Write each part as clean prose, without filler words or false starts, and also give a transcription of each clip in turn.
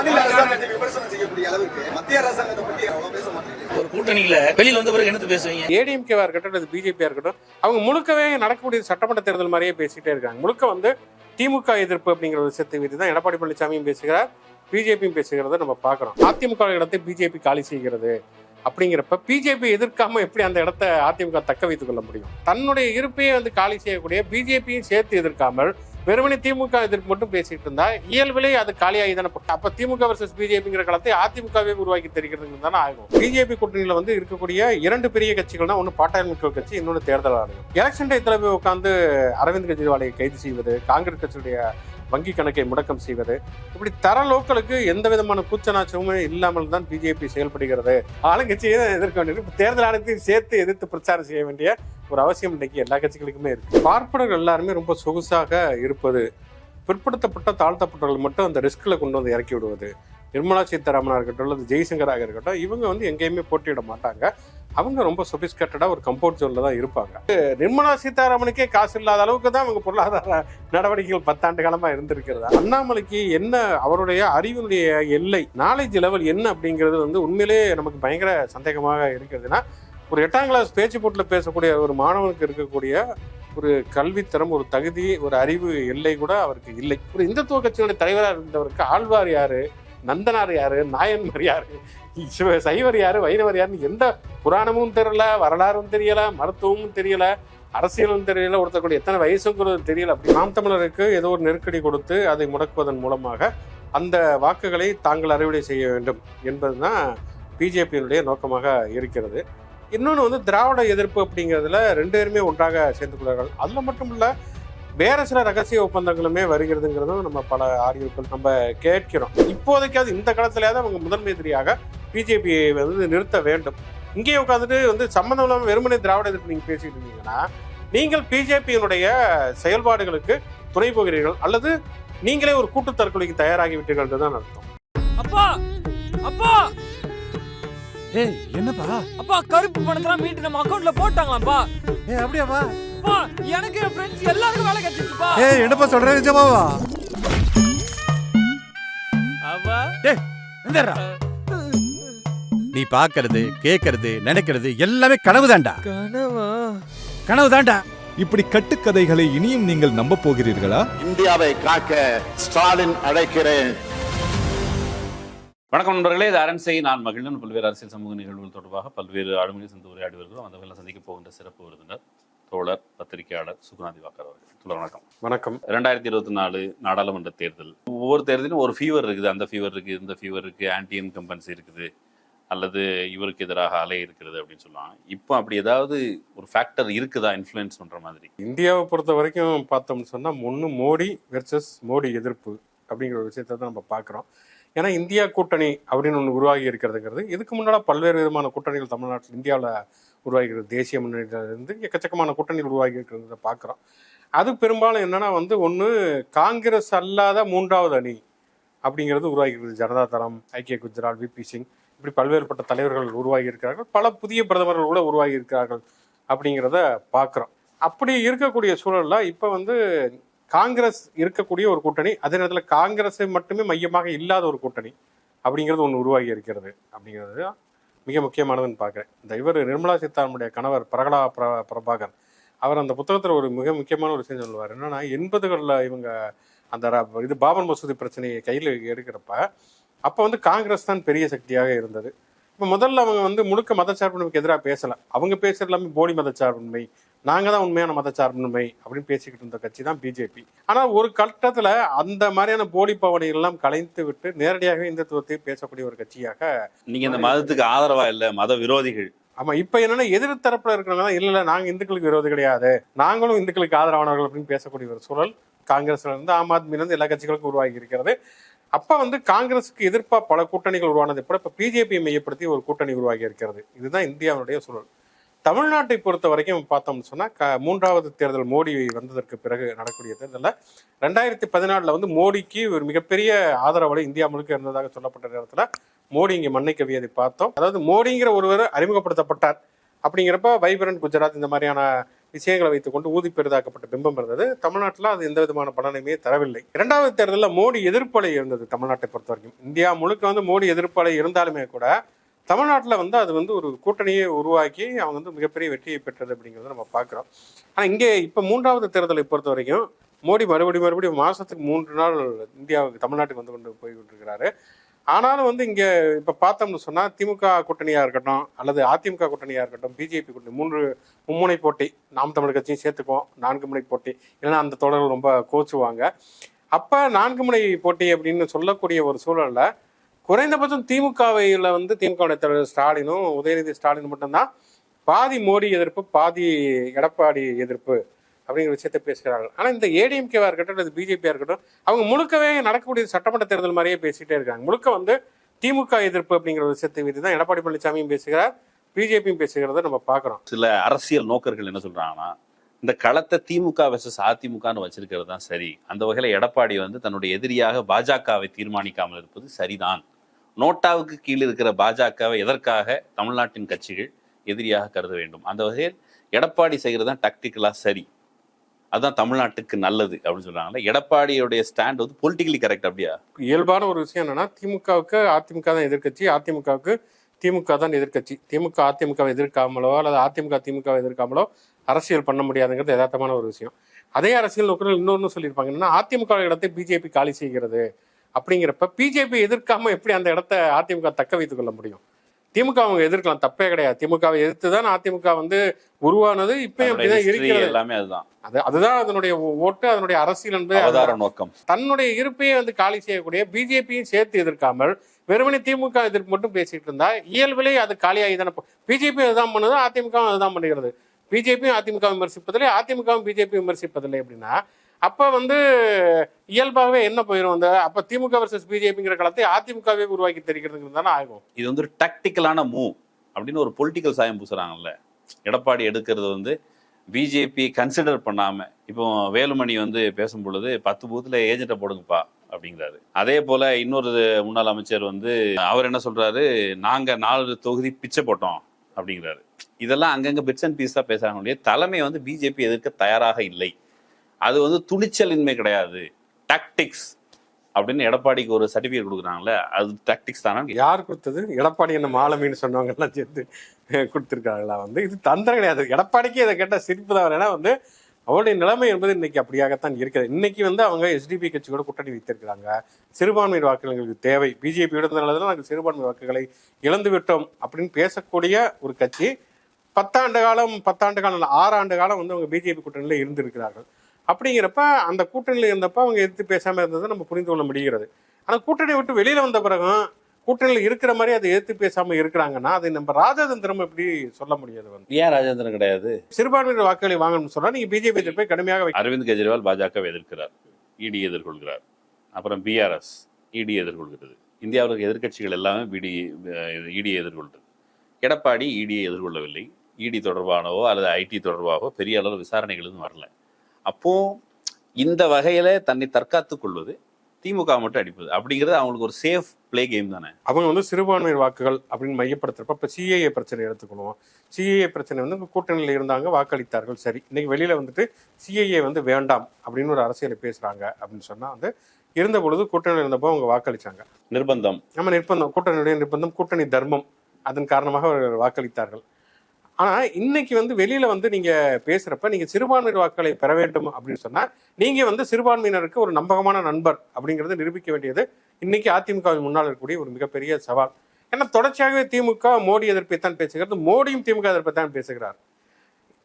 மாநில அரசாங்கத்தை விமர்சனம் செய்யக்கூடிய அளவுக்கு மத்திய அரசாங்கத்தை பத்தி அவ்வளவு பேச மாட்டேங்குது. ஒரு கூட்டணியில வெளியில வந்த பிறகு என்னது பேசுவீங்க? ஏடிஎம்கேவா இருக்கட்டும் பிஜேபியா இருக்கட்டும், அவங்க முழுக்கவே நடக்கக்கூடிய சட்டமன்ற தேர்தல் மாதிரியே பேசிட்டே இருக்காங்க. முழுக்க வந்து திமுக எதிர்ப்பு அப்படிங்கிற ஒரு விஷயத்தை மீது தான் எடப்பாடி பழனிசாமியும் பேசுகிறார், பிஜேபியும் பேசுகிறத நம்ம பார்க்கிறோம். அதிமுக இடத்தை பிஜேபி காலி செய்கிறது அப்படிங்கிறப்ப பிஜேபி எதிர்க்காம எப்படி அந்த இடத்த அதிமுக தக்க வைத்துக் கொள்ள முடியும்? தன்னுடைய இருப்பையே வந்து காலி செய்யக்கூடிய பிஜேபியும் சேர்த்து எதிர்க்காமல் வெறுமனே திமுக எதிர்ப்பு மட்டும் பேசிட்டு இருந்தா இயல்பிலே அது காலியாகி தானே. அப்ப திமுக வர்சஸ் பிஜேபிங்கிற களத்தை அதிமுகவே உருவாக்கி தெரிகிறது தானே ஆகும். பிஜேபி கூட்டணியில வந்து இருக்கக்கூடிய இரண்டு பெரிய கட்சிகள் தான், ஒன்னு பாட்டாளி மக்கள் கட்சி, இன்னொன்னு தேர்தல் ஆணையம். எலெக்ஷன் டயத்துல போய் உட்காந்து அரவிந்த் கெஜ்ரிவாலை கைது செய்வது, காங்கிரஸ் கட்சியுடைய வங்கி கணக்கை முடக்கம் செய்வது, இப்படி தர லோக்களுக்கு எந்த விதமான கூச்சநாச்சமுமே இல்லாமல் தான் பிஜேபி செயல்படுகிறது. ஆளுங்கட்சியை தான் எதிர்க்க வேண்டியது, தேர்தல் ஆணையத்தையும் சேர்த்து எதிர்த்து பிரச்சாரம் செய்ய வேண்டிய ஒரு அவசியம் இன்னைக்கு எல்லா கட்சிகளுக்குமே இருக்கு. பார்ப்பனர்கள் எல்லாருமே ரொம்ப சொகுசாக இருப்பது, பிற்படுத்தப்பட்ட தாழ்த்தப்பட்டவர்கள் மட்டும் அந்த ரிஸ்க்ல கொண்டு வந்து இறக்கி விடுவது. நிர்மலா சீதாராமனாக இருக்கட்டும் அல்லது ஜெய்சங்கராக இருக்கட்டும், இவங்க வந்து எங்கேயுமே போட்டியிட மாட்டாங்க. அவங்க ரொம்ப சொபிஸ்கேட்டடா ஒரு கம்ஃபர்ட் ஜோன்ல தான் இருப்பாங்க. நிர்மலா சீதாராமனுக்கே காசு இல்லாத அளவுக்கு தான் அவங்க பொருளாதார நடவடிக்கைகள் 10 ஆண்டு காலமா இருந்திருக்கிறதா. அண்ணாமலைக்கு என்ன அவருடைய அறிவினுடைய எல்லை, நாலேஜ் லெவல் என்ன அப்படிங்கிறது வந்து உண்மையிலே நமக்கு பயங்கர சந்தேகமாக இருக்கிறதுனா, ஒரு 8ஆம் கிளாஸ் பேச்சு போட்டில் பேசக்கூடிய ஒரு மாணவனுக்கு இருக்கக்கூடிய ஒரு கல்வித்தரம், ஒரு தகுதி, ஒரு அறிவு எல்லை கூட அவருக்கு இல்லை. ஒரு இந்துத்துவ கட்சியுடைய தலைவராக இருந்தவருக்கு ஆழ்வார் யாரு, நந்தனார் யாரு, நாயன்மார் யாரு, சைவர் யாரு, வைணவர் யாருன்னு எந்த புராணமும் தெரியல, வரலாறும் தெரியல, மருத்துவமும் தெரியல, அரசியலும் தெரியல, ஒருத்தக்கூடிய எத்தனை வயசுங்கிறது தெரியல. அப்படி நாம் தமிழருக்கு ஏதோ ஒரு நெருக்கடி கொடுத்து அதை முடக்குவதன் மூலமாக அந்த வாக்குகளை தாங்கள் அறுவடை செய்ய வேண்டும் என்பதுதான் பிஜேபியினுடைய நோக்கமாக இருக்கிறது. இன்னொன்று வந்து திராவிட எதிர்ப்பு அப்படிங்கிறதுல 2 பேருமே ஒன்றாக சேர்ந்து கொள்வார்கள். அதில் மட்டும் இல்லை, வேற சில ரகசிய ஒப்பந்தங்களுமே வருகிறதுங்கிறதும் நம்ம பல ஆடியோக்கள் நம்ம கேட்கிறோம். இப்போதைக்காவது இந்த காலத்திலேயாவது அவங்க முதன்மை எதிரியாக பிஜேபியை வந்து நிறுத்த வேண்டும். இங்கேயே உட்காந்துட்டு வந்து சம்மந்தம் இல்லாமல் வெறுமனே திராவிட எதிர்ப்பு நீங்கள் பேசிட்டு இருந்தீங்கன்னா, நீங்கள் பிஜேபியினுடைய செயல்பாடுகளுக்கு துணை போகிறீர்கள் அல்லது நீங்களே ஒரு கூட்டு தற்கொலைக்கு தயாராகி விட்டீர்கள் தான் அர்த்தம். அப்பா அப்பா, ஏய் என்னப்பா? அப்பா கருப்பு பணத்தெல்லாம் மீட்டு நம்ம அக்கவுண்ட்ல போட்டாங்களாப்பா. ஏய் அப்படியாப்பா? அப்பா எனக்கு என் ஃப்ரெண்ட்ஸ் எல்லாருக்கும் வேலை கிடைச்சிருச்சுப்பா. ஏய் என்னப்பா சொல்ற, நிஜமாவா? அவா டேய் எந்தடா? நீ பாக்குறது, கேக்குறது, நினைக்கிறது எல்லாமே கனவுதான்டா. கனவா? கனவுதான்டா. இப்படி கட்டுக்கதைகளை இனியும் நீங்கள் நம்ப போகிறீர்களா? இந்தியாவை காக்க ஸ்டாலின் அழைக்கிறேன். வணக்கம் நண்பர்களே, இது அரண்சை. நான் மகிழ்ந்து பல்வேறு அரசியல் சமூக நிகழ்வுகள் தொடர்பாக பல்வேறு ஆளுமையை சந்து உரையாடி வருகிறோம். அந்த வகையில் சந்திக்க போகின்ற சிறப்பு விருந்தினர் தோழர் பத்திரிகையாளர் சுகுணா திவாகர் அவர்கள். தோழர் வணக்கம். வணக்கம். 2024 நாடாளுமன்ற தேர்தல். ஒவ்வொரு தேர்தலும் ஒரு ஃபீவர் இருக்குது, அந்த ஃபீவர் இருக்குது, இந்த ஃபீவர் இருக்குது, ஆன்டி இன்கம்பன்சி இருக்குது, அல்லது இவருக்கு எதிராக அலை இருக்கிறது அப்படின்னு சொல்லுவாங்க. இப்போ அப்படி ஏதாவது ஒரு ஃபேக்டர் இருக்குதா இன்ஃப்ளூயன்ஸ் பண்ற மாதிரி? இந்தியாவை பொறுத்த வரைக்கும் பார்த்தோம்னு சொன்னா, ஒன்று மோடி வெர்சஸ் மோடி எதிர்ப்பு அப்படிங்கிற ஒரு விஷயத்தை தான் நம்ம பார்க்குறோம். ஏன்னா இந்தியா கூட்டணி அப்படின்னு ஒன்று உருவாகி இருக்கிறதுங்கிறது, இதுக்கு முன்னால் பல்வேறு விதமான கூட்டணிகள் தமிழ்நாட்டில் இந்தியாவில் உருவாகிறது. தேசிய முன்னணியிலிருந்து எக்கச்சக்கமான கூட்டணிகள் உருவாகி இருக்கிறத பார்க்குறோம். அது பெரும்பாலும் என்னன்னா வந்து, ஒன்று காங்கிரஸ் அல்லாத 3வது அணி அப்படிங்கிறது உருவாகிறது. ஜனதா தளம், ஐக்கிய குஜரால், விபி சிங், இப்படி பல்வேறுபட்ட தலைவர்கள் உருவாகி இருக்கிறார்கள். பல புதிய பிரதமர்கள் கூட உருவாகி இருக்கிறார்கள் அப்படிங்கிறத பார்க்குறோம். அப்படி இருக்கக்கூடிய சூழலில் இப்போ வந்து காங்கிரஸ் இருக்கக்கூடிய ஒரு கூட்டணி, அதே நேரத்தில் காங்கிரஸை மட்டுமே மையமாக இல்லாத ஒரு கூட்டணி அப்படிங்கிறது ஒன்று உருவாகி இருக்கிறது. அப்படிங்கிறது மிக முக்கியமானதுன்னு பார்க்குறேன். இந்த இவர் நிர்மலா சீதாராமனுடைய கணவர் பிரபாகர் அவர் அந்த புத்தகத்தில் ஒரு மிக முக்கியமான ஒரு விஷயம் சொல்லுவார். என்னன்னா 80களில் இவங்க அந்த இது பாபர் மசூதி பிரச்சனையை கையில் எடுக்கிறப்ப அப்போ வந்து காங்கிரஸ் தான் பெரிய சக்தியாக இருந்தது. இப்போ முதல்ல அவங்க வந்து முழுக்க மதச்சார்பின்மைக்கு எதிராக பேசலை. அவங்க பேசுறது எல்லாமே போலி மதச்சார்பின்மை, நாங்கள் தான் உண்மையான மதச்சார்பின்மை அப்படின்னு பேசிக்கிட்டு இருந்த கட்சி தான் பிஜேபி. ஆனால் ஒரு கட்டத்தில் அந்த மாதிரியான போலி பவனைகள் எல்லாம் கலைந்து விட்டு நேரடியாகவே இந்துத்துவத்தை பேசக்கூடிய ஒரு கட்சியாக. நீங்க இந்த மதத்துக்கு ஆதரவா இல்லை, மத விரோதிகள். ஆமா, இப்ப என்னன்னா எதிர்த்தரப்புல இருக்கிறவங்க தான் இல்ல நாங்க இந்துக்களுக்கு விரோதி கிடையாது, நாங்களும் இந்துக்களுக்கு ஆதரவானவர்கள் அப்படின்னு பேசக்கூடிய ஒரு சூழல் காங்கிரஸ்ல இருந்து ஆம் ஆத்மியில இருந்து எல்லா கட்சிகளுக்கும் உருவாகி இருக்கிறது. அப்ப வந்து காங்கிரஸுக்கு எதிர்ப்பா பல கூட்டணிகள் உருவானது கூட இப்ப பிஜேபியை மையப்படுத்தி ஒரு கூட்டணி உருவாகி இருக்கிறது. இதுதான் இந்தியாவுடைய சூழல். தமிழ்நாட்டை பொறுத்த வரைக்கும் பார்த்தோம்னு சொன்னா, 3வது தேர்தல் மோடி வந்ததற்கு பிறகு நடக்கூடிய தேர்தலில் 2014 வந்து மோடிக்கு ஒரு மிகப்பெரிய ஆதரவு இந்தியா முழுக்க இருந்ததாக சொல்லப்பட்ட நேரத்தில் மோடி இங்கே மண்ணை கவியதை பார்த்தோம். அதாவது மோடிங்கிற ஒருவர் அறிமுகப்படுத்தப்பட்டார் அப்படிங்கிறப்ப வைப்ரண்ட் குஜராத் இந்த மாதிரியான விஷயங்களை வைத்துக்கொண்டு ஊதி பெரிதாக்கப்பட்ட பிம்பம் இருந்தது. தமிழ்நாட்டில் அது எந்த விதமான பலனையுமே தரவில்லை. இரண்டாவது தேர்தலில் மோடி எதிர்ப்பலை இருந்தது. தமிழ்நாட்டை பொறுத்த வரைக்கும் இந்தியா முழுக்க மோடி எதிர்ப்பலை இருந்தாலுமே கூட தமிழ்நாட்டில் அது ஒரு கூட்டணியை உருவாக்கி அவங்க மிகப்பெரிய வெற்றியை பெற்றது அப்படிங்கிறத நம்ம பார்க்குறோம். ஆனால் இங்கே இப்போ மூன்றாவது தேர்தலை பொறுத்த வரைக்கும் மோடி மறுபடியும் மாதத்துக்கு 3 நாள் இந்தியாவுக்கு தமிழ்நாட்டுக்கு கொண்டு போய்கிட்டு ஆனாலும் இங்கே இப்போ பார்த்தோம்னு சொன்னால் திமுக கூட்டணியாக இருக்கட்டும் அல்லது அதிமுக கூட்டணியாக இருக்கட்டும், பிஜேபி கூட்டணி மும்முனை போட்டி, நாம் தமிழ் கட்சியும் சேர்த்துக்குவோம், 4 முனை போட்டி, இல்லைன்னா அந்த தொடர்கள் ரொம்ப கோச்சுவாங்க. அப்போ 4 முனை போட்டி அப்படின்னு சொல்லக்கூடிய ஒரு சூழலில் குறைந்தபட்சம் திமுகவையில் திமுகவுடைய தலைவர் ஸ்டாலினும் உதயநிதி ஸ்டாலின் மட்டும்தான் பாதி மோடி எதிர்ப்பு பாதி எடப்பாடி எதிர்ப்பு அப்படிங்கிற விஷயத்தை பேசுகிறார்கள். ஆனால் இந்த ஏடிஎம்கேவா இருக்கட்டும் அல்லது பிஜேபியா இருக்கட்டும், அவங்க முழுக்கவே நடக்கக்கூடிய சட்டமன்ற தேர்தல் மாதிரியே பேசிக்கிட்டே இருக்காங்க. முழுக்க திமுக எதிர்ப்பு அப்படிங்கிற விஷயத்தை மீது தான் எடப்பாடி பழனிசாமியும் பேசுகிறார், பிஜேபியும் பேசுகிறத நம்ம பார்க்குறோம். சில அரசியல் நோக்கர்கள் என்ன சொல்றாங்கன்னா, இந்த களத்தை திமுக வெர்சஸ் அதிமுகன்னு வச்சிருக்கிறது தான் சரி. அந்த வகையில் எடப்பாடி தன்னுடைய எதிரியாக பாஜகவை தீர்மானிக்காமல் இருப்பது சரிதான். நோட்டாவுக்கு கீழ் இருக்கிற பாஜகவை எதற்காக தமிழ்நாட்டின் கட்சிகள் எதிரியாக கருத வேண்டும்? அந்த வகையில் எடப்பாடி செய்கிறது தான் டாக்டிக்கலா சரி, அதுதான் தமிழ்நாட்டுக்கு நல்லது அப்படின்னு சொல்றாங்கல்ல. எடப்பாடியுடைய ஸ்டாண்ட் பொலிட்டிக்கலி கரெக்ட் அப்படியா? இயல்பான ஒரு விஷயம் என்னன்னா, திமுகவுக்கு அதிமுக தான் எதிர்கட்சி, அதிமுகவுக்கு திமுக தான் எதிர்கட்சி. திமுக அதிமுகவை எதிர்க்காமலோ அல்லது அதிமுக திமுகவை எதிர்க்காமலோ அரசியல் பண்ண முடியாதுங்கிறது யதார்த்தமான ஒரு விஷயம். அதே அரசியல் நோக்கர்கள் இன்னொன்னு சொல்லியிருப்பாங்க, என்னன்னா அதிமுக இடத்தை பிஜேபி காலி செய்கிறது அப்படிங்கிறப்ப பிஜேபி எதிர்க்காம எப்படி அந்த இடத்த அதிமுக தக்க வைத்துக் கொள்ள முடியும்? திமுக அவங்க எதிர்க்கலாம், தப்பே கிடையாது. திமுகவை எதிர்த்துதான் அதிமுக உருவானது. இப்பயும் அப்படிதான் இருக்கிறது. எல்லாமே அதுதான் அதனுடைய ஓட்டு, அதனுடைய அரசியல் என்பது நோக்கம். தன்னுடைய இருப்பையே காலி செய்யக்கூடிய பிஜேபியும் சேர்த்து எதிர்க்காமல் வெறுமனே திமுக எதிர்ப்பு மட்டும் பேசிட்டு இருந்தா இயல்பிலே அது காலியாகி தானே. பிஜேபி அதுதான் பண்ணுது, அதிமுகவும் அதுதான் பண்ணுகிறது. பிஜேபியும் அதிமுக விமர்சிப்பதில்லை, அதிமுகவும் பிஜேபி விமர்சிப்பதில்லை. அப்படின்னா அப்ப இயல்பாகவே என்ன போயிடும்? அப்ப திமுக வர்சஸ் பிஜேபிங்கிற களத்தை அதிமுகவே உருவாக்கி தெரிகிறதுங்கிறது தானே ஆகும். இது ஒரு டாக்டிக்கலான மூவ் அப்படின்னு ஒரு பொலிட்டிக்கல் சாயம் பூசுறாங்கல்ல. எடப்பாடி எடுக்கிறது பிஜேபி கன்சிடர் பண்ணாம, இப்போ வேலுமணி பேசும் பொழுது 10 பூத்துல ஏஜென்ட்டை போடுங்கப்பா அப்படிங்கிறாரு. அதே போல இன்னொரு முன்னாள் அமைச்சர் அவர் என்ன சொல்றாரு, நாங்க 4 தொகுதி பிச்சை போட்டோம் அப்படிங்கிறாரு. இதெல்லாம் அங்கங்க பிட்ஸ் அண்ட் பீஸா பேசுறாங்க. தலைமை பிஜேபி எதிர்க்க தயாராக இல்லை. அது துணிச்சலின்மை கிடையாது, டாக்டிக்ஸ் அப்படின்னு எடப்பாடிக்கு ஒரு சர்டிபிகேட் கொடுக்குறாங்கல்ல, அது டாக்டிக்ஸ் தானே. யார் கொடுத்தது? எடப்பாடி என்ன மாலமின்னு சொன்னவங்க எல்லாம் சேர்த்து கொடுத்துருக்காங்களா? இது தந்திரம் கிடையாது. எடப்பாடிக்கு இதை கேட்ட சிரிப்பு தான். ஏன்னா அவருடைய நிலைமை என்பது இன்னைக்கு அப்படியாகத்தான் இருக்கிறது. இன்னைக்கு அவங்க எஸ்டிபி கட்சி கூட கூட்டணி வைத்திருக்கிறாங்க. சிறுபான்மை வாக்குகள் எங்களுக்கு தேவை, பிஜேபி இருந்ததுனாலதான் நாங்கள் சிறுபான்மை வாக்குகளை இழந்து விட்டோம் அப்படின்னு பேசக்கூடிய ஒரு கட்சி 10 ஆண்டு காலம் 6 ஆண்டு காலம் அவங்க பிஜேபி கூட்டணியில இருந்திருக்கிறார்கள். அப்படிங்கிறப்ப அந்த கூட்டணியில இருந்தப்ப அவங்க எதிர்த்து பேசாம இருந்ததை நம்ம புரிந்து கொள்ள முடிகிறது. ஆனா கூட்டணியை விட்டு வெளியில வந்த பிறகும் கூட்டணியில் இருக்கிற மாதிரி அதை எதிர்த்து பேசாம இருக்கிறாங்கன்னா அதை நம்ம ராஜதந்திரம் எப்படி சொல்ல முடியாது? ஏன் ராஜதந்திரம் கிடையாது? சிறுபான்மையினர் வாக்குகளை வாங்கணும்னு சொன்னா நீங்க பிஜேபி எதிர்ப்பை கடுமையாக. அரவிந்த் கெஜ்ரிவால் பாஜகவை எதிர்க்கிறார், இடி எதிர்கொள்கிறார். அப்புறம் பிஆர்எஸ் இடி எதிர்கொள்கிறது. இந்தியாவில் எதிர்கட்சிகள் எல்லாமே இடி எதிர்கொள்கிறது. எடப்பாடி இடியை எதிர்கொள்ளவில்லை. இடி தொடர்பானவோ அல்லது ஐடி தொடர்பாகவோ பெரிய அளவு விசாரணைகள் எதுவும் வரல. அப்போ இந்த வகையில தன்னை தற்காத்துக் கொள்வது, திமுக மட்டும் அடிப்பது அப்படிங்கிறது அவங்களுக்கு ஒரு சேஃப் பிளே கேம் தானே. அவங்க சிறுபான்மையர் வாக்குகள் அப்படின்னு மையப்படுத்துறப்ப இப்ப சிஏஏ பிரச்சனை எடுத்துக்கணும். சிஏஏ பிரச்சனை கூட்டணியில் இருந்தாங்க, வாக்களித்தார்கள். சரி, இன்னைக்கு வெளியில சிஏஏ வேண்டாம் அப்படின்னு ஒரு அரசியலை பேசுறாங்க அப்படின்னு சொன்னா இருந்த பொழுது கூட்டணியில் இருந்தப்போ அவங்க வாக்களிச்சாங்க. நிர்பந்தம், நம்ம நிர்பந்தம், கூட்டணியுடைய நிர்பந்தம், கூட்டணி தர்மம், அதன் காரணமாக அவர்கள் வாக்களித்தார்கள். ஆனா இன்னைக்கு வெளியில நீங்க பேசுறப்ப நீங்க சிறுபான்மையினர் வாக்குகளை பெற வேண்டும் அப்படின்னு சொன்னா நீங்க சிறுபான்மையினருக்கு ஒரு நம்பகமான நண்பர் அப்படிங்கறத நிரூபிக்க வேண்டியது இன்னைக்கு அதிமுகவின் முன்னால் இருக்கக்கூடிய ஒரு மிகப்பெரிய சவால். ஏன்னா தொடர்ச்சியாகவே திமுக மோடி எதிர்ப்பை தான் பேசுகிறது, மோடியும் திமுக எதிர்ப்பை தான் பேசுகிறார்.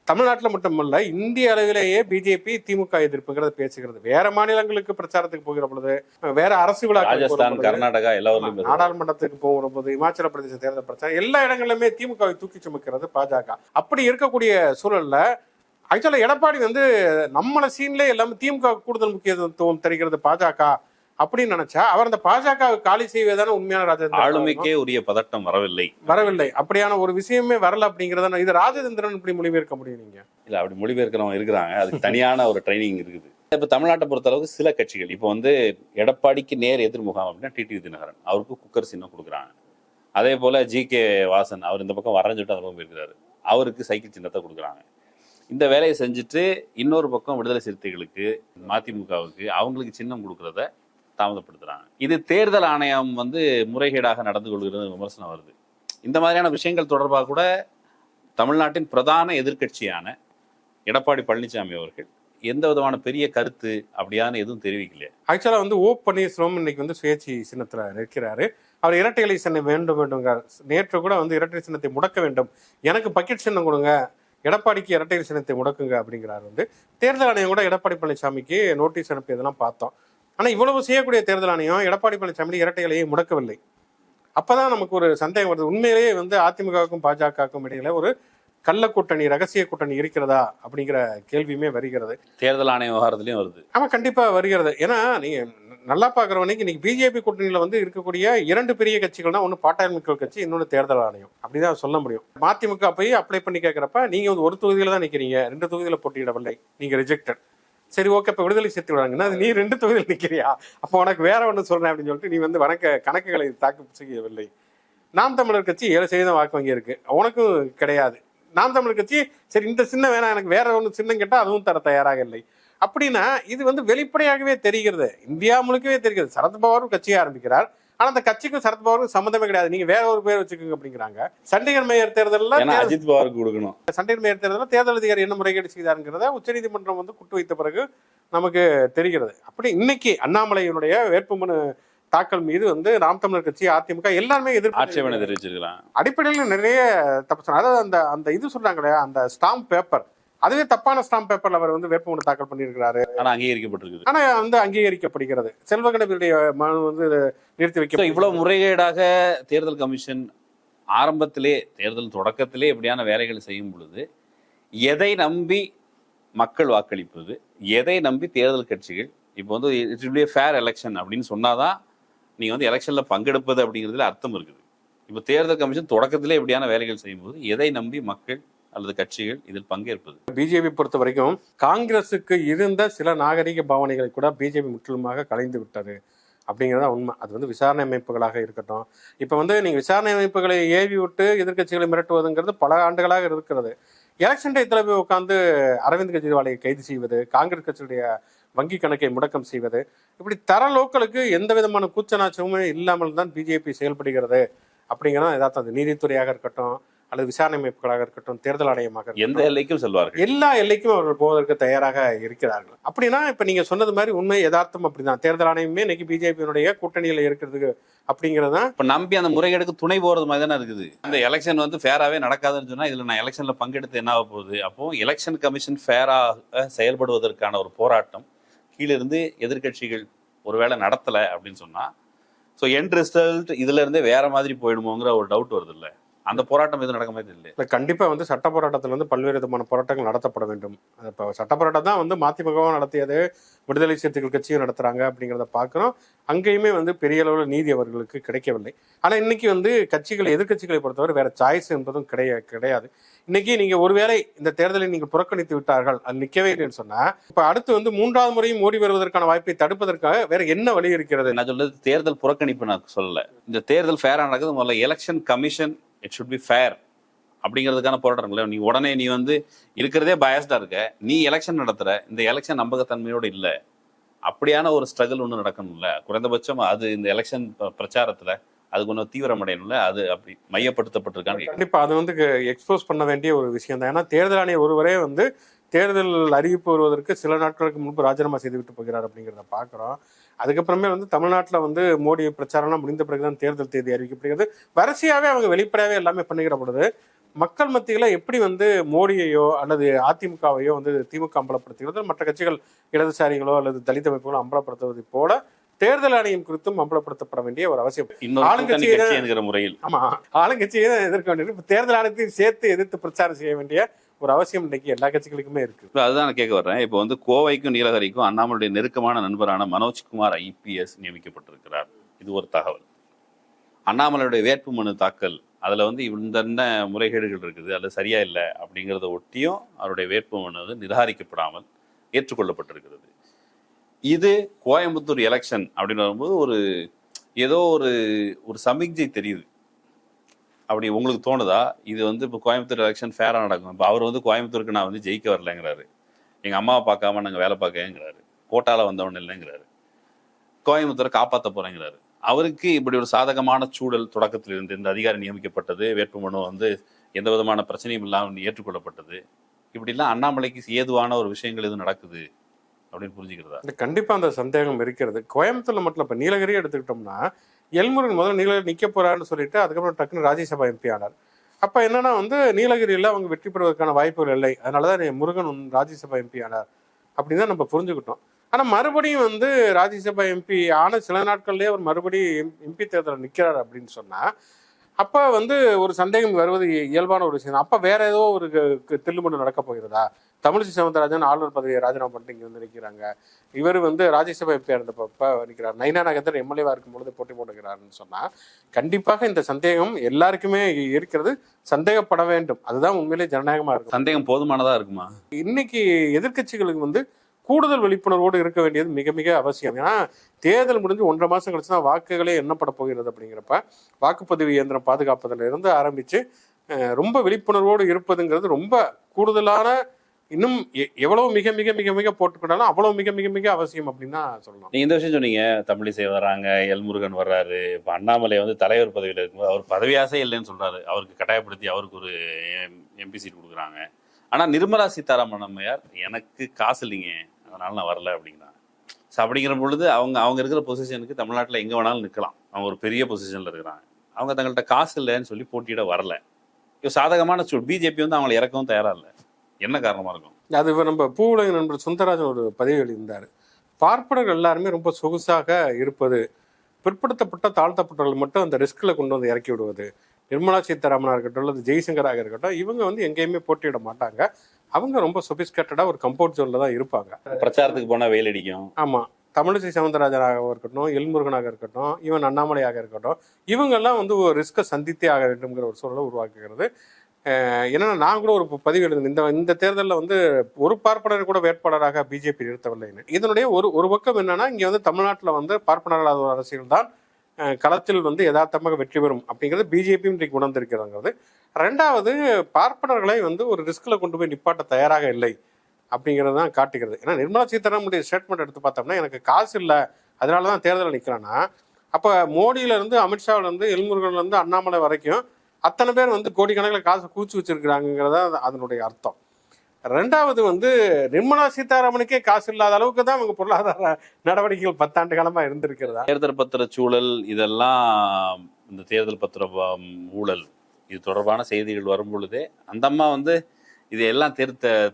தமிழ்நாட்டில் மட்டுமல்ல, இந்திய அளவிலேயே பிஜேபி திமுக எதிர்ப்புங்கிறத பேசுகிறது. வேற மாநிலங்களுக்கு பிரச்சாரத்துக்கு போகிற பொழுது, வேற அரசு விழா, ராஜஸ்தான், கர்நாடகா, நாடாளுமன்றத்துக்கு போகிற போது, இமாச்சல பிரதேச தேர்தல் பிரச்சாரம், எல்லா இடங்களிலுமே திமுகவை தூக்கி சுமக்கிறது பாஜக. அப்படி இருக்கக்கூடிய சூழல்ல ஆக்சுவலா எடப்பாடி நம்மள சீன்ல எல்லாமே திமுக கூடுதல் முக்கியத்துவம் தருகிறது பாஜக அப்படின்னு நினைச்சா அவர் அந்த பாஜக காலி செய்வதான உண்மையான ராஜதந்திரன். ஆளுமைக்கே உரிய பதட்டம் வரவில்லை. அப்படியான ஒரு விஷயமே வரல அப்படிங்கறத இது ராஜதந்திரன் இப்படி மொழிபெயர்க்க முடியும்? நீங்க இல்ல அப்படி மொழிபெயர்க்கிறவங்க இருக்கிறாங்க, அதுக்கு தனியான ஒரு ட்ரைனிங் இருக்குது. இப்ப தமிழ்நாட்டை பொறுத்த அளவுக்கு சில கட்சிகள் இப்போ எடப்பாடிக்கு நேர் எதிர்முகாம் அப்படின்னா டிடிவி தினகரன், அவருக்கு குக்கர் சின்னம் கொடுக்குறாங்க. அதே போல ஜி.கே. வாசன், அவர் இந்த பக்கம் வரஞ்சுட்டு அந்த பக்கம் இருக்கிறாரு, அவருக்கு சைக்கிள் சின்னத்தை கொடுக்குறாங்க. இந்த வேலையை செஞ்சுட்டு இன்னொரு பக்கம் விடுதலை சிறுத்தைகளுக்கு, மதிமுகவுக்கு அவங்களுக்கு சின்னம் கொடுக்கறத தாமதப்படுத்துறாங்க. இது தேர்தல் ஆணையம் வந்து முறைகேடாக நடந்து கொள்கிறது விமர்சனம் வருது. இந்த மாதிரியான விஷயங்கள் தொடர்பாக கூட தமிழ்நாட்டின் பிரதான எதிர்க்கட்சியான எடப்பாடி பழனிசாமி அவர்கள் எந்த விதமான பெரிய கருத்து அப்படியான எதுவும் தெரிவிக்கலையே. ஆக்சுவலா வந்து ஓ பன்னீர்செல்வம் இன்னைக்கு வந்து சுயேட்சை சின்னத்துல நிற்கிறாரு. அவர் இரட்டை இலை சின்னம் வேண்டும் வேண்டுங்கிறார். நேற்று கூட வந்து இரட்டை சின்னத்தை முடக்க வேண்டும், எனக்கு பக்கெட் சின்னம் கொடுங்க, எடப்பாடிக்கு இரட்டை இலை சின்னத்தை முடக்குங்க அப்படிங்கிறார். வந்து தேர்தல் ஆணையம் கூட எடப்பாடி பழனிசாமிக்கு நோட்டீஸ் அனுப்பியதெல்லாம் பார்த்தோம். ஆனா இவ்வளவு செய்யக்கூடிய தேர்தல் ஆணையம் எடப்பாடி பழனிசாமி இரட்டை இலையை முடக்கவில்லை. அப்பதான் நமக்கு ஒரு சந்தேகம் வருது, உண்மையிலேயே வந்து அதிமுகவுக்கும் பாஜகவுக்கும் இடையில ஒரு கள்ள கூட்டணி, ரகசிய கூட்டணி இருக்கிறதா அப்படிங்கிற கேள்வியுமே வருகிறது. தேர்தல் ஆணைய விவகாரத்திலையும் வருது. ஆமா, கண்டிப்பா வருகிறது. ஏன்னா நீங்க நல்லா பாக்குறவனைக்கு இன்னைக்கு பிஜேபி கூட்டணியில வந்து இருக்கக்கூடிய 2 பெரிய கட்சிகள் தான், ஒன்னு பாட்டாளி மக்கள் கட்சி, இன்னொன்னு தேர்தல் ஆணையம். அப்படிதான் சொல்ல முடியும். மதிமுக போய் அப்ளை பண்ணி கேட்கிறப்ப நீங்க வந்து ஒரு தொகுதியில தான் நிக்கிறீங்க, 2 தொகுதியில போட்டியிடவில்லை, நீங்க ரிஜெக்டட். சரி, ஓகே, இப்ப விடுதலை சேர்த்து விடாங்கன்னா நீ 2 தொகுதியில் நிக்கிறியா, அப்போ உனக்கு வேற ஒன்று சொல்றேன் அப்படின்னு சொல்லிட்டு நீ வந்து கணக்குகளை தாக்கல் செய்யவில்லை. நாம் தமிழர் கட்சி 7% வாக்கு வங்கி இருக்கு, உனக்கும் கிடையாது. நாம் தமிழர் கட்சி சரி இந்த சின்னம் வேணாம், எனக்கு வேற ஒன்று சின்னம் கேட்டா அதுவும் தர தயாராக இல்லை. அப்படின்னா இது வந்து வெளிப்படையாகவே தெரிகிறது, இந்தியா முழுக்கவே தெரிகிறது. சரத்பவாரும் கட்சியை ஆரம்பிக்கிறார், ஆனா அந்த கட்சிக்கும் சரத்பவாருக்கும் சம்மந்தமே கிடையாது, நீங்க வேற ஒரு பேர் வச்சுக்கோங்க அப்படிங்கிறாங்க. சண்டிகர் மேயர் தேர்தலில் அஜித் பவாருக்கு கொடுக்கணும். சண்டிகர் மேயர் தேர்தலில் தேர்தல் அதிகாரி என்ன முறைகேடு செய்தாருங்கிறத உச்சநீதிமன்றம் வந்து குட்டு வைத்த பிறகு நமக்கு தெரிகிறது. அப்படி இன்னைக்கு அண்ணாமலையினுடைய வேட்புமனு தாக்கல் மீது வந்து நாம் தமிழர் கட்சி, அதிமுக எல்லாருமே ஆட்சேபனை தெரிவிச்சிருக்கலாம். அடிப்படையில் நிறைய தப்பு சொன்னாங்க. அதாவது அந்த இது சொல்றாங்களே, அந்த ஸ்டாம்ப் பேப்பர், அதுவே தப்பான ஸ்டாம்ப் பேப்பர்ல அவர் வந்து வேட்புமனு தாக்கல் பண்ணியிருக்கிறாரு. ஆனா அங்கீகரிக்கப்பட்டிருக்கு. ஆனா வந்து அங்கீகரிக்கப்படுகிறது. செல்வகணபதியுடைய மனு வந்து நிறுத்தி வைக்க. இவ்வளவு முறைகேடாக தேர்தல் கமிஷன் ஆரம்பத்திலே, தேர்தல் தொடக்கத்திலே இப்படியான வேலைகள் செய்யும் பொழுது எதை நம்பி மக்கள் வாக்களிப்பது, எதை நம்பி தேர்தல் கட்சிகள் இப்போ வந்து it will be fair election அப்படின்னு சொன்னாதான் நீங்க வந்து எலெக்ஷன்ல பங்கெடுப்பது அப்படிங்கிறதுல அர்த்தம் இருக்குது. இப்போ தேர்தல் கமிஷன் தொடக்கத்திலே இப்படியான வேலைகள் செய்யும்போது எதை நம்பி மக்கள் அல்லது கட்சிகள் இதில் பங்கேற்பது? பிஜேபி பொறுத்த வரைக்கும் காங்கிரசுக்கு இருந்த சில நாகரிக பாவனைகளை கூட பிஜேபி முற்றிலுமாக கலைந்து விட்டது அப்படிங்கிறதா உண்மை. அது வந்து விசாரணை அமைப்புகளாக இருக்கட்டும். இப்போ வந்து நீங்க விசாரணை அமைப்புகளை ஏவி விட்டு எதிர்கட்சிகளை மிரட்டுவதுங்கிறது பல ஆண்டுகளாக இருக்கிறது. எலெக்ஷன் டயத்தில் போய் உட்காந்து அரவிந்த் கெஜ்ரிவாலை கைது செய்வது, காங்கிரஸ் கட்சியுடைய வங்கி கணக்கை முடக்கம் செய்வது, இப்படி தர லோக்களுக்கு எந்த விதமான கூச்சநாச்சமுமே இல்லாமல் தான் பிஜேபி செயல்படுகிறது அப்படிங்கிறதா எதார்த்தம். அது நீதித்துறையாக இருக்கட்டும் அல்லது விசாரணை அமைப்புகளாக இருக்கட்டும், தேர்தல் ஆணையமாக, எந்த எல்லைக்கும் செல்வார்கள், எல்லா எல்லைக்கும் அவர்கள் போவதற்கு தயாராக இருக்கிறார்கள். அப்படின்னா இப்ப நீங்க சொன்னது மாதிரி உண்மை யதார்த்தம் அப்படிதான். தேர்தல் ஆணையமே இன்னைக்கு பிஜேபியினுடைய கூட்டணியில இருக்கிறது அப்படிங்கிறது தான். இப்ப நம்பி அந்த முறைகேடுக்கு துணை போறது மாதிரி தானே இருக்குது. அந்த எலெக்ஷன் வந்து ஃபேராவே நடக்காதுன்னு சொன்னா இதுல நான் எலெக்ஷன்ல பங்கெடுத்து என்ன ஆக போகுது? அப்போ எலெக்ஷன் கமிஷன் ஃபேராக செயல்படுவதற்கான ஒரு போராட்டம் கீழிருந்து எதிர்கட்சிகள் ஒருவேளை நடத்தல அப்படின்னு சொன்னா, ஸோ எண்ட் ரிசல்ட் இதுல இருந்தே வேற மாதிரி போயிடுமோங்கிற ஒரு டவுட் வருது. இல்ல அந்த போராட்டம் எதுவும் நடக்க மாதிரி இல்லை. கண்டிப்பா வந்து சட்ட போராட்டத்தில் வந்து பல்வேறு விதமான போராட்டங்கள் நடத்தப்பட வேண்டும். இப்போ சட்ட போராட்டம் தான் வந்து மதிமுகவும் நடத்தியது, விடுதலை சிறுத்தைகள் கட்சியும் நடத்துறாங்க அப்படிங்கிறத பார்க்கிறோம். அங்கேயுமே வந்து பெரிய அளவில் நீதி அவர்களுக்கு கிடைக்கவில்லை. ஆனா இன்னைக்கு வந்து கட்சிகள், எதிர்கட்சிகளை பொறுத்தவரை வேற சாய்ஸ் என்பதும் கிடையாது. இன்னைக்கு நீங்க ஒருவேளை இந்த தேர்தலை நீங்கள் புறக்கணித்து விட்டார்கள், அது நிற்கவே இல்லைன்னு சொன்னா, இப்ப அடுத்து வந்து 3வது முறையும் மோடி வருவதற்கான வாய்ப்பை தடுப்பதற்காக வேற என்ன வழி இருக்கிறது? நான் சொல்றது தேர்தல் புறக்கணிப்பு நான் சொல்லல. இந்த தேர்தல் ஃபேரா நடக்குது, முதல்ல election commission it should be fair அப்படிங்கிறதுக்கான போராட்டம். நீ உடனே நீ வந்து இருக்கிறதே பயஸ்டா இருக்க, நீ எலெக்ஷன் நடத்துற, இந்த எலெக்ஷன் நம்பகத்தன்மையோடு இல்லை, அப்படியான ஒரு ஸ்ட்ரகிள் ஒன்று நடக்கணும்ல. குறைந்தபட்சம் அது இந்த எலெக்ஷன் பிரச்சாரத்துல அது கொஞ்சம் தீவிரமடையணும்ல. அது அப்படி மையப்படுத்தப்பட்டிருக்காங்க. கண்டிப்பா அது வந்து எக்ஸ்போஸ் பண்ண வேண்டிய ஒரு விஷயம் தான். ஏன்னா தேர்தல் ஆணையம் ஒருவரே வந்து தேர்தல் அறிவிப்பு வருவதற்கு சில நாட்களுக்கு முன்பு ராஜினாமா செய்துவிட்டு போகிறார் அப்படிங்கிறத பார்க்குறோம். அதுக்கப்புறமே வந்து தமிழ்நாட்டில் வந்து மோடி பிரச்சாரம்லாம் முடிந்த பிறகுதான் தேர்தல் தேதி அறிவிக்கப்படுகிறது. வரிசையாகவே அவங்க வெளிப்படையாகவே எல்லாமே பண்ணிக்கிற பொழுது மக்கள் மத்தியில் எப்படி வந்து மோடியையோ அல்லது அதிமுகவையோ வந்து திமுக அம்பலப்படுத்துகிறது, மற்ற கட்சிகள் இடதுசாரிகளோ அல்லது தலித் அமைப்புகளோ அம்பலப்படுத்துவதை போல தேர்தல் ஆணையம் குறித்தும் அம்பலப்படுத்தப்பட வேண்டிய ஒரு அவசியம். ஆளுங்கட்சியை தான் எதிர்க்க வேண்டியது. இப்ப தேர்தல் ஆணையத்தையும் சேர்த்து எதிர்த்து பிரச்சாரம் செய்ய வேண்டிய ஒரு அவசியம் இன்னைக்கு எல்லா கட்சிகளுக்குமே இருக்கு. அதுதான் நான் கேட்க வர்றேன். இப்போ வந்து கோவைக்கும் நீலகிரிக்கும் அண்ணாமலையுடைய நெருக்கமான நண்பரான மனோஜ்குமார் ஐபிஎஸ் நியமிக்கப்பட்டிருக்கிறார். இது ஒரு தகவல். அண்ணாமலையுடைய வேட்புமனு தாக்கல், அதுல வந்து இந்த முறைகேடுகள் இருக்குது, அது சரியா இல்லை அப்படிங்கிறத ஒட்டியும் அவருடைய வேட்புமனு வந்து நிராகரிக்கப்படாமல் ஏற்றுக்கொள்ளப்பட்டிருக்கிறது. இது கோயம்புத்தூர் எலெக்ஷன் அப்படின்னு வரும்போது ஏதோ ஒரு சமிக்ஞை தெரியுது. அப்படி உங்களுக்கு தோணுதா? இது வந்து இப்போ கோயம்புத்தூர் எலெக்ஷன் ஃபேராக நடக்கும். இப்போ அவர் வந்து கோயம்புத்தூருக்கு நான் வந்து ஜெயிக்க வரலைங்கிறாரு, எங்கள் அம்மாவை பார்க்காம நாங்கள் வேலை பார்க்கங்கிறாரு, கோட்டாவில் வந்தவன் இல்லைங்கிறாரு, கோயம்புத்தூரை காப்பாற்ற போகிறேங்கிறாரு. அவருக்கு இப்படி ஒரு சாதகமான சூழல் தொடக்கத்தில் இருந்து இந்த அதிகாரி நியமிக்கப்பட்டது, வேட்புமனு வந்து எந்த விதமான பிரச்சனையும் இல்லாமல் ஏற்றுக்கொள்ளப்பட்டது, இப்படிலாம் அண்ணாமலைக்கு ஏதுவான ஒரு விஷயங்கள் எதுவும் நடக்குது அப்படின்னு புரிஞ்சுக்கிறதா? கண்டிப்பா அந்த சந்தேகம் இருக்கிறது. கோயம்புத்தூர்ல மட்டும் இப்ப நீலகிரி எடுத்துக்கிட்டோம்னா, எல்முருகன் முதல்ல நீலகிரி நிக்க போறாருன்னு சொல்லிட்டு அதுக்கப்புறம் டக்குன்னு ராஜ்யசபா எம்பி ஆனார். அப்ப என்னன்னா வந்து நீலகிரியில அவங்க வெற்றி பெறுவதற்கான வாய்ப்புகள் இல்லை, அதனாலதான் முருகன் ராஜ்யசபா எம்பி ஆனார் அப்படின்னு தான் நம்ம புரிஞ்சுக்கிட்டோம். ஆனா மறுபடியும் வந்து ராஜ்யசபா எம்பி ஆன சில நாட்கள்லயே அவர் மறுபடியும் எம்பி தேர்தலில் நிக்கிறார் அப்படின்னு சொன்னா, அப்ப வந்து ஒரு சந்தேகம் வருவது இயல்பான ஒரு விஷயம். அப்ப வேற ஏதோ ஒரு தில்லுமுள்ளு நடக்க போகிறதா? தமிழிசை சவுந்தரராஜன் ஆளுநர் பதவியை ராஜினாமா பண்ணிட்டு இங்க வந்து நிற்கிறாங்க. இவர் வந்து ராஜ்யசபா எம்பியா இருந்தப்ப நிற்கிறார். நைனா நாகேந்திரன் எம்எல்ஏவா இருக்கும் பொழுது போட்டி போட்டுக்கிறாருன்னு சொன்னா கண்டிப்பாக இந்த சந்தேகம் எல்லாருக்குமே இருக்கிறது. சந்தேகப்பட வேண்டும். அதுதான் உண்மையிலே ஜனநாயகமா இருக்கும். சந்தேகம் போதுமானதா இருக்குமா? இன்னைக்கு எதிர்கட்சிகளுக்கு வந்து கூடுதல் விழிப்புணர்வோடு இருக்க வேண்டியது மிக மிக அவசியம். ஏன்னா தேர்தல் முடிஞ்சு 1.5 மாசம் கழிச்சு தான் வாக்குகளே எண்ணப்பட போகிறது. அப்படிங்கிறப்ப வாக்குப்பதிவு இயந்திரம் பாதுகாப்பதில் இருந்து ஆரம்பிச்சு ரொம்ப விழிப்புணர்வோடு இருப்பதுங்கிறது ரொம்ப கூடுதலான, இன்னும் எவ்வளவு மிக மிக மிக மிக போட்டுக்கிட்டாலும் அவ்வளவு மிக மிக மிக அவசியம் அப்படின்னு தான் சொல்லலாம். நீங்க இந்த விஷயம் சொன்னீங்க, தமிழிசை வர்றாங்க, எல்முருகன் வர்றாரு, இப்போ அண்ணாமலை வந்து தலைவர் பதவியில் இருக்கும்போது அவர் பதவி ஆசை இல்லைன்னு சொல்றாரு, அவருக்கு கட்டாயப்படுத்தி அவருக்கு ஒரு எம்பி சீட் கொடுக்குறாங்க. ஆனா நிர்மலா சீதாராமன் அம்மையார் எனக்கு காசு இல்லைங்க அதனால நான் வரல அப்படிங்கிறாங்க. ஸோ அப்படிங்கிற பொழுது அவங்க இருக்கிற பொசிஷனுக்கு தமிழ்நாட்டில் எங்கே வேணாலும் நிற்கலாம். அவங்க ஒரு பெரிய பொசிஷனில் இருக்கிறாங்க. அவங்க தங்கள்கிட்ட காசு இல்லைன்னு சொல்லி போட்டியிட வரல. இப்போ சாதகமான பிஜேபி வந்து அவங்களை இறக்கவும் தயாராக இல்லை. என்ன காரணமாக இருக்கும்? அது நம்ம பூவுலக நண்பர் சுந்தரராஜன் ஒரு பதிவு எழுதியிருந்தார். பார்ப்பனர்கள் எல்லாருமே ரொம்ப சொகுசாக இருப்பது, பிற்படுத்தப்பட்ட தாழ்த்தப்பட்டவர்கள் மட்டும் அந்த ரிஸ்கில் கொண்டு வந்து இறக்கி விடுவது. நிர்மலா சீதாராமனாக இருக்கட்டும் அல்லது ஜெய்சங்கராக இருக்கட்டும், இவங்க வந்து எங்கேயுமே போட்டியிட மாட்டாங்க. அவங்க ரொம்ப சொபிஸ்கேட்டடாக ஒரு கம்ஃபர்ட் ஜோனில் தான் இருப்பாங்க. பிரச்சாரத்துக்கு போனால் வெயில் அடிக்கும். ஆமாம், தமிழிசை சவுந்தரராஜனாக இருக்கட்டும், எல்முருகனாக இருக்கட்டும், ஈவன் அண்ணாமலையாக இருக்கட்டும், இவங்கெல்லாம் வந்து ஒரு ரிஸ்கை சந்தித்தே ஆக வேண்டும்ங்கிற ஒரு சூழலை உருவாக்குகிறது. என்னன்னா நான் கூட ஒரு பதிவு எழுதினேன், இந்த தேர்தலில் வந்து ஒரு பார்ப்பனர் கூட வேட்பாளராக பிஜேபி நிறுத்தவில்லைன்னு. இதனுடைய ஒரு பக்கம் என்னன்னா, இங்கே வந்து தமிழ்நாட்டில் வந்து பார்ப்பனர்களாத ஒரு அரசியல் தான் களத்தில் வந்து யதார்த்தமாக வெற்றி பெறும் அப்படிங்கிறது பிஜேபியும் இன்றைக்கு உணர்ந்திருக்கிறாங்கிறது. ரெண்டாவது, பார்ப்பனர்களை வந்து ஒரு ரிஸ்கில் கொண்டு போய் நிப்பாட்ட தயாராக இல்லை அப்படிங்கிறது தான் காட்டுகிறது. ஏன்னா நிர்மலா சீதாராமனுடைய ஸ்டேட்மெண்ட் எடுத்து பார்த்தோம்னா, எனக்கு காசு இல்லை அதனால தான் தேர்தலில் நிற்கிறேன்னா, அப்போ மோடியிலேருந்து அமித்ஷாவிலேருந்து எல்முருகன்லேருந்து அண்ணாமலை வரைக்கும் அத்தனை பேர் வந்து கோடிக்கணக்கில் காசை கூச்சி வச்சிருக்கிறாங்கிறதா அதனுடைய அர்த்தம். ரெண்டாவது வந்து நிர்மலா சீதாராமனுக்கே காசு இல்லாத அளவுக்கு தான் அவங்க பொருளாதார நடவடிக்கைகள் 10 ஆண்டு காலமாக இருந்திருக்கிறதா. தேர்தல் பத்திர சூழல் இதெல்லாம், இந்த தேர்தல் பத்திர ஊழல் இது தொடர்பான செய்திகள் வரும் பொழுதே அந்த அம்மா வந்து இது எல்லாம்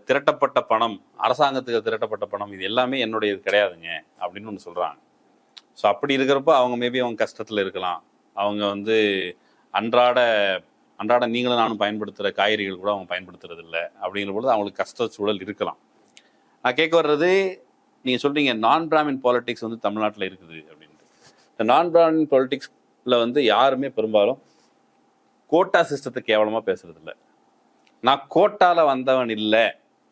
திரட்டப்பட்ட பணம், அரசாங்கத்துக்கு திரட்டப்பட்ட பணம், இது எல்லாமே என்னுடைய கிடையாதுங்க அப்படின்னு ஒன்று சொல்கிறாங்க. ஸோ அப்படி இருக்கிறப்போ அவங்க மேபி அவங்க கஷ்டத்தில் இருக்கலாம். அவங்க வந்து அன்றாட நீங்களும் நானும் பயன்படுத்துகிற காய்கறிகள் கூட அவங்க பயன்படுத்துறது இல்லை. அப்படிங்கிற பொழுது அவங்களுக்கு கஷ்ட சூழல் இருக்கலாம். நான் கேட்க வர்றது, நீங்கள் சொல்கிறீங்க நான் பிராமின் பாலிடிக்ஸ் வந்து தமிழ்நாட்டில் இருக்குது அப்படின்ட்டு. இந்த நான் பிராமின் பாலிடிக்ஸில் வந்து யாருமே பெரும்பாலும் கோட்டா சிஸ்டத்தை கேவலமாக பேசுறது இல்லை. நான் கோட்டாவில் வந்தவன் இல்லை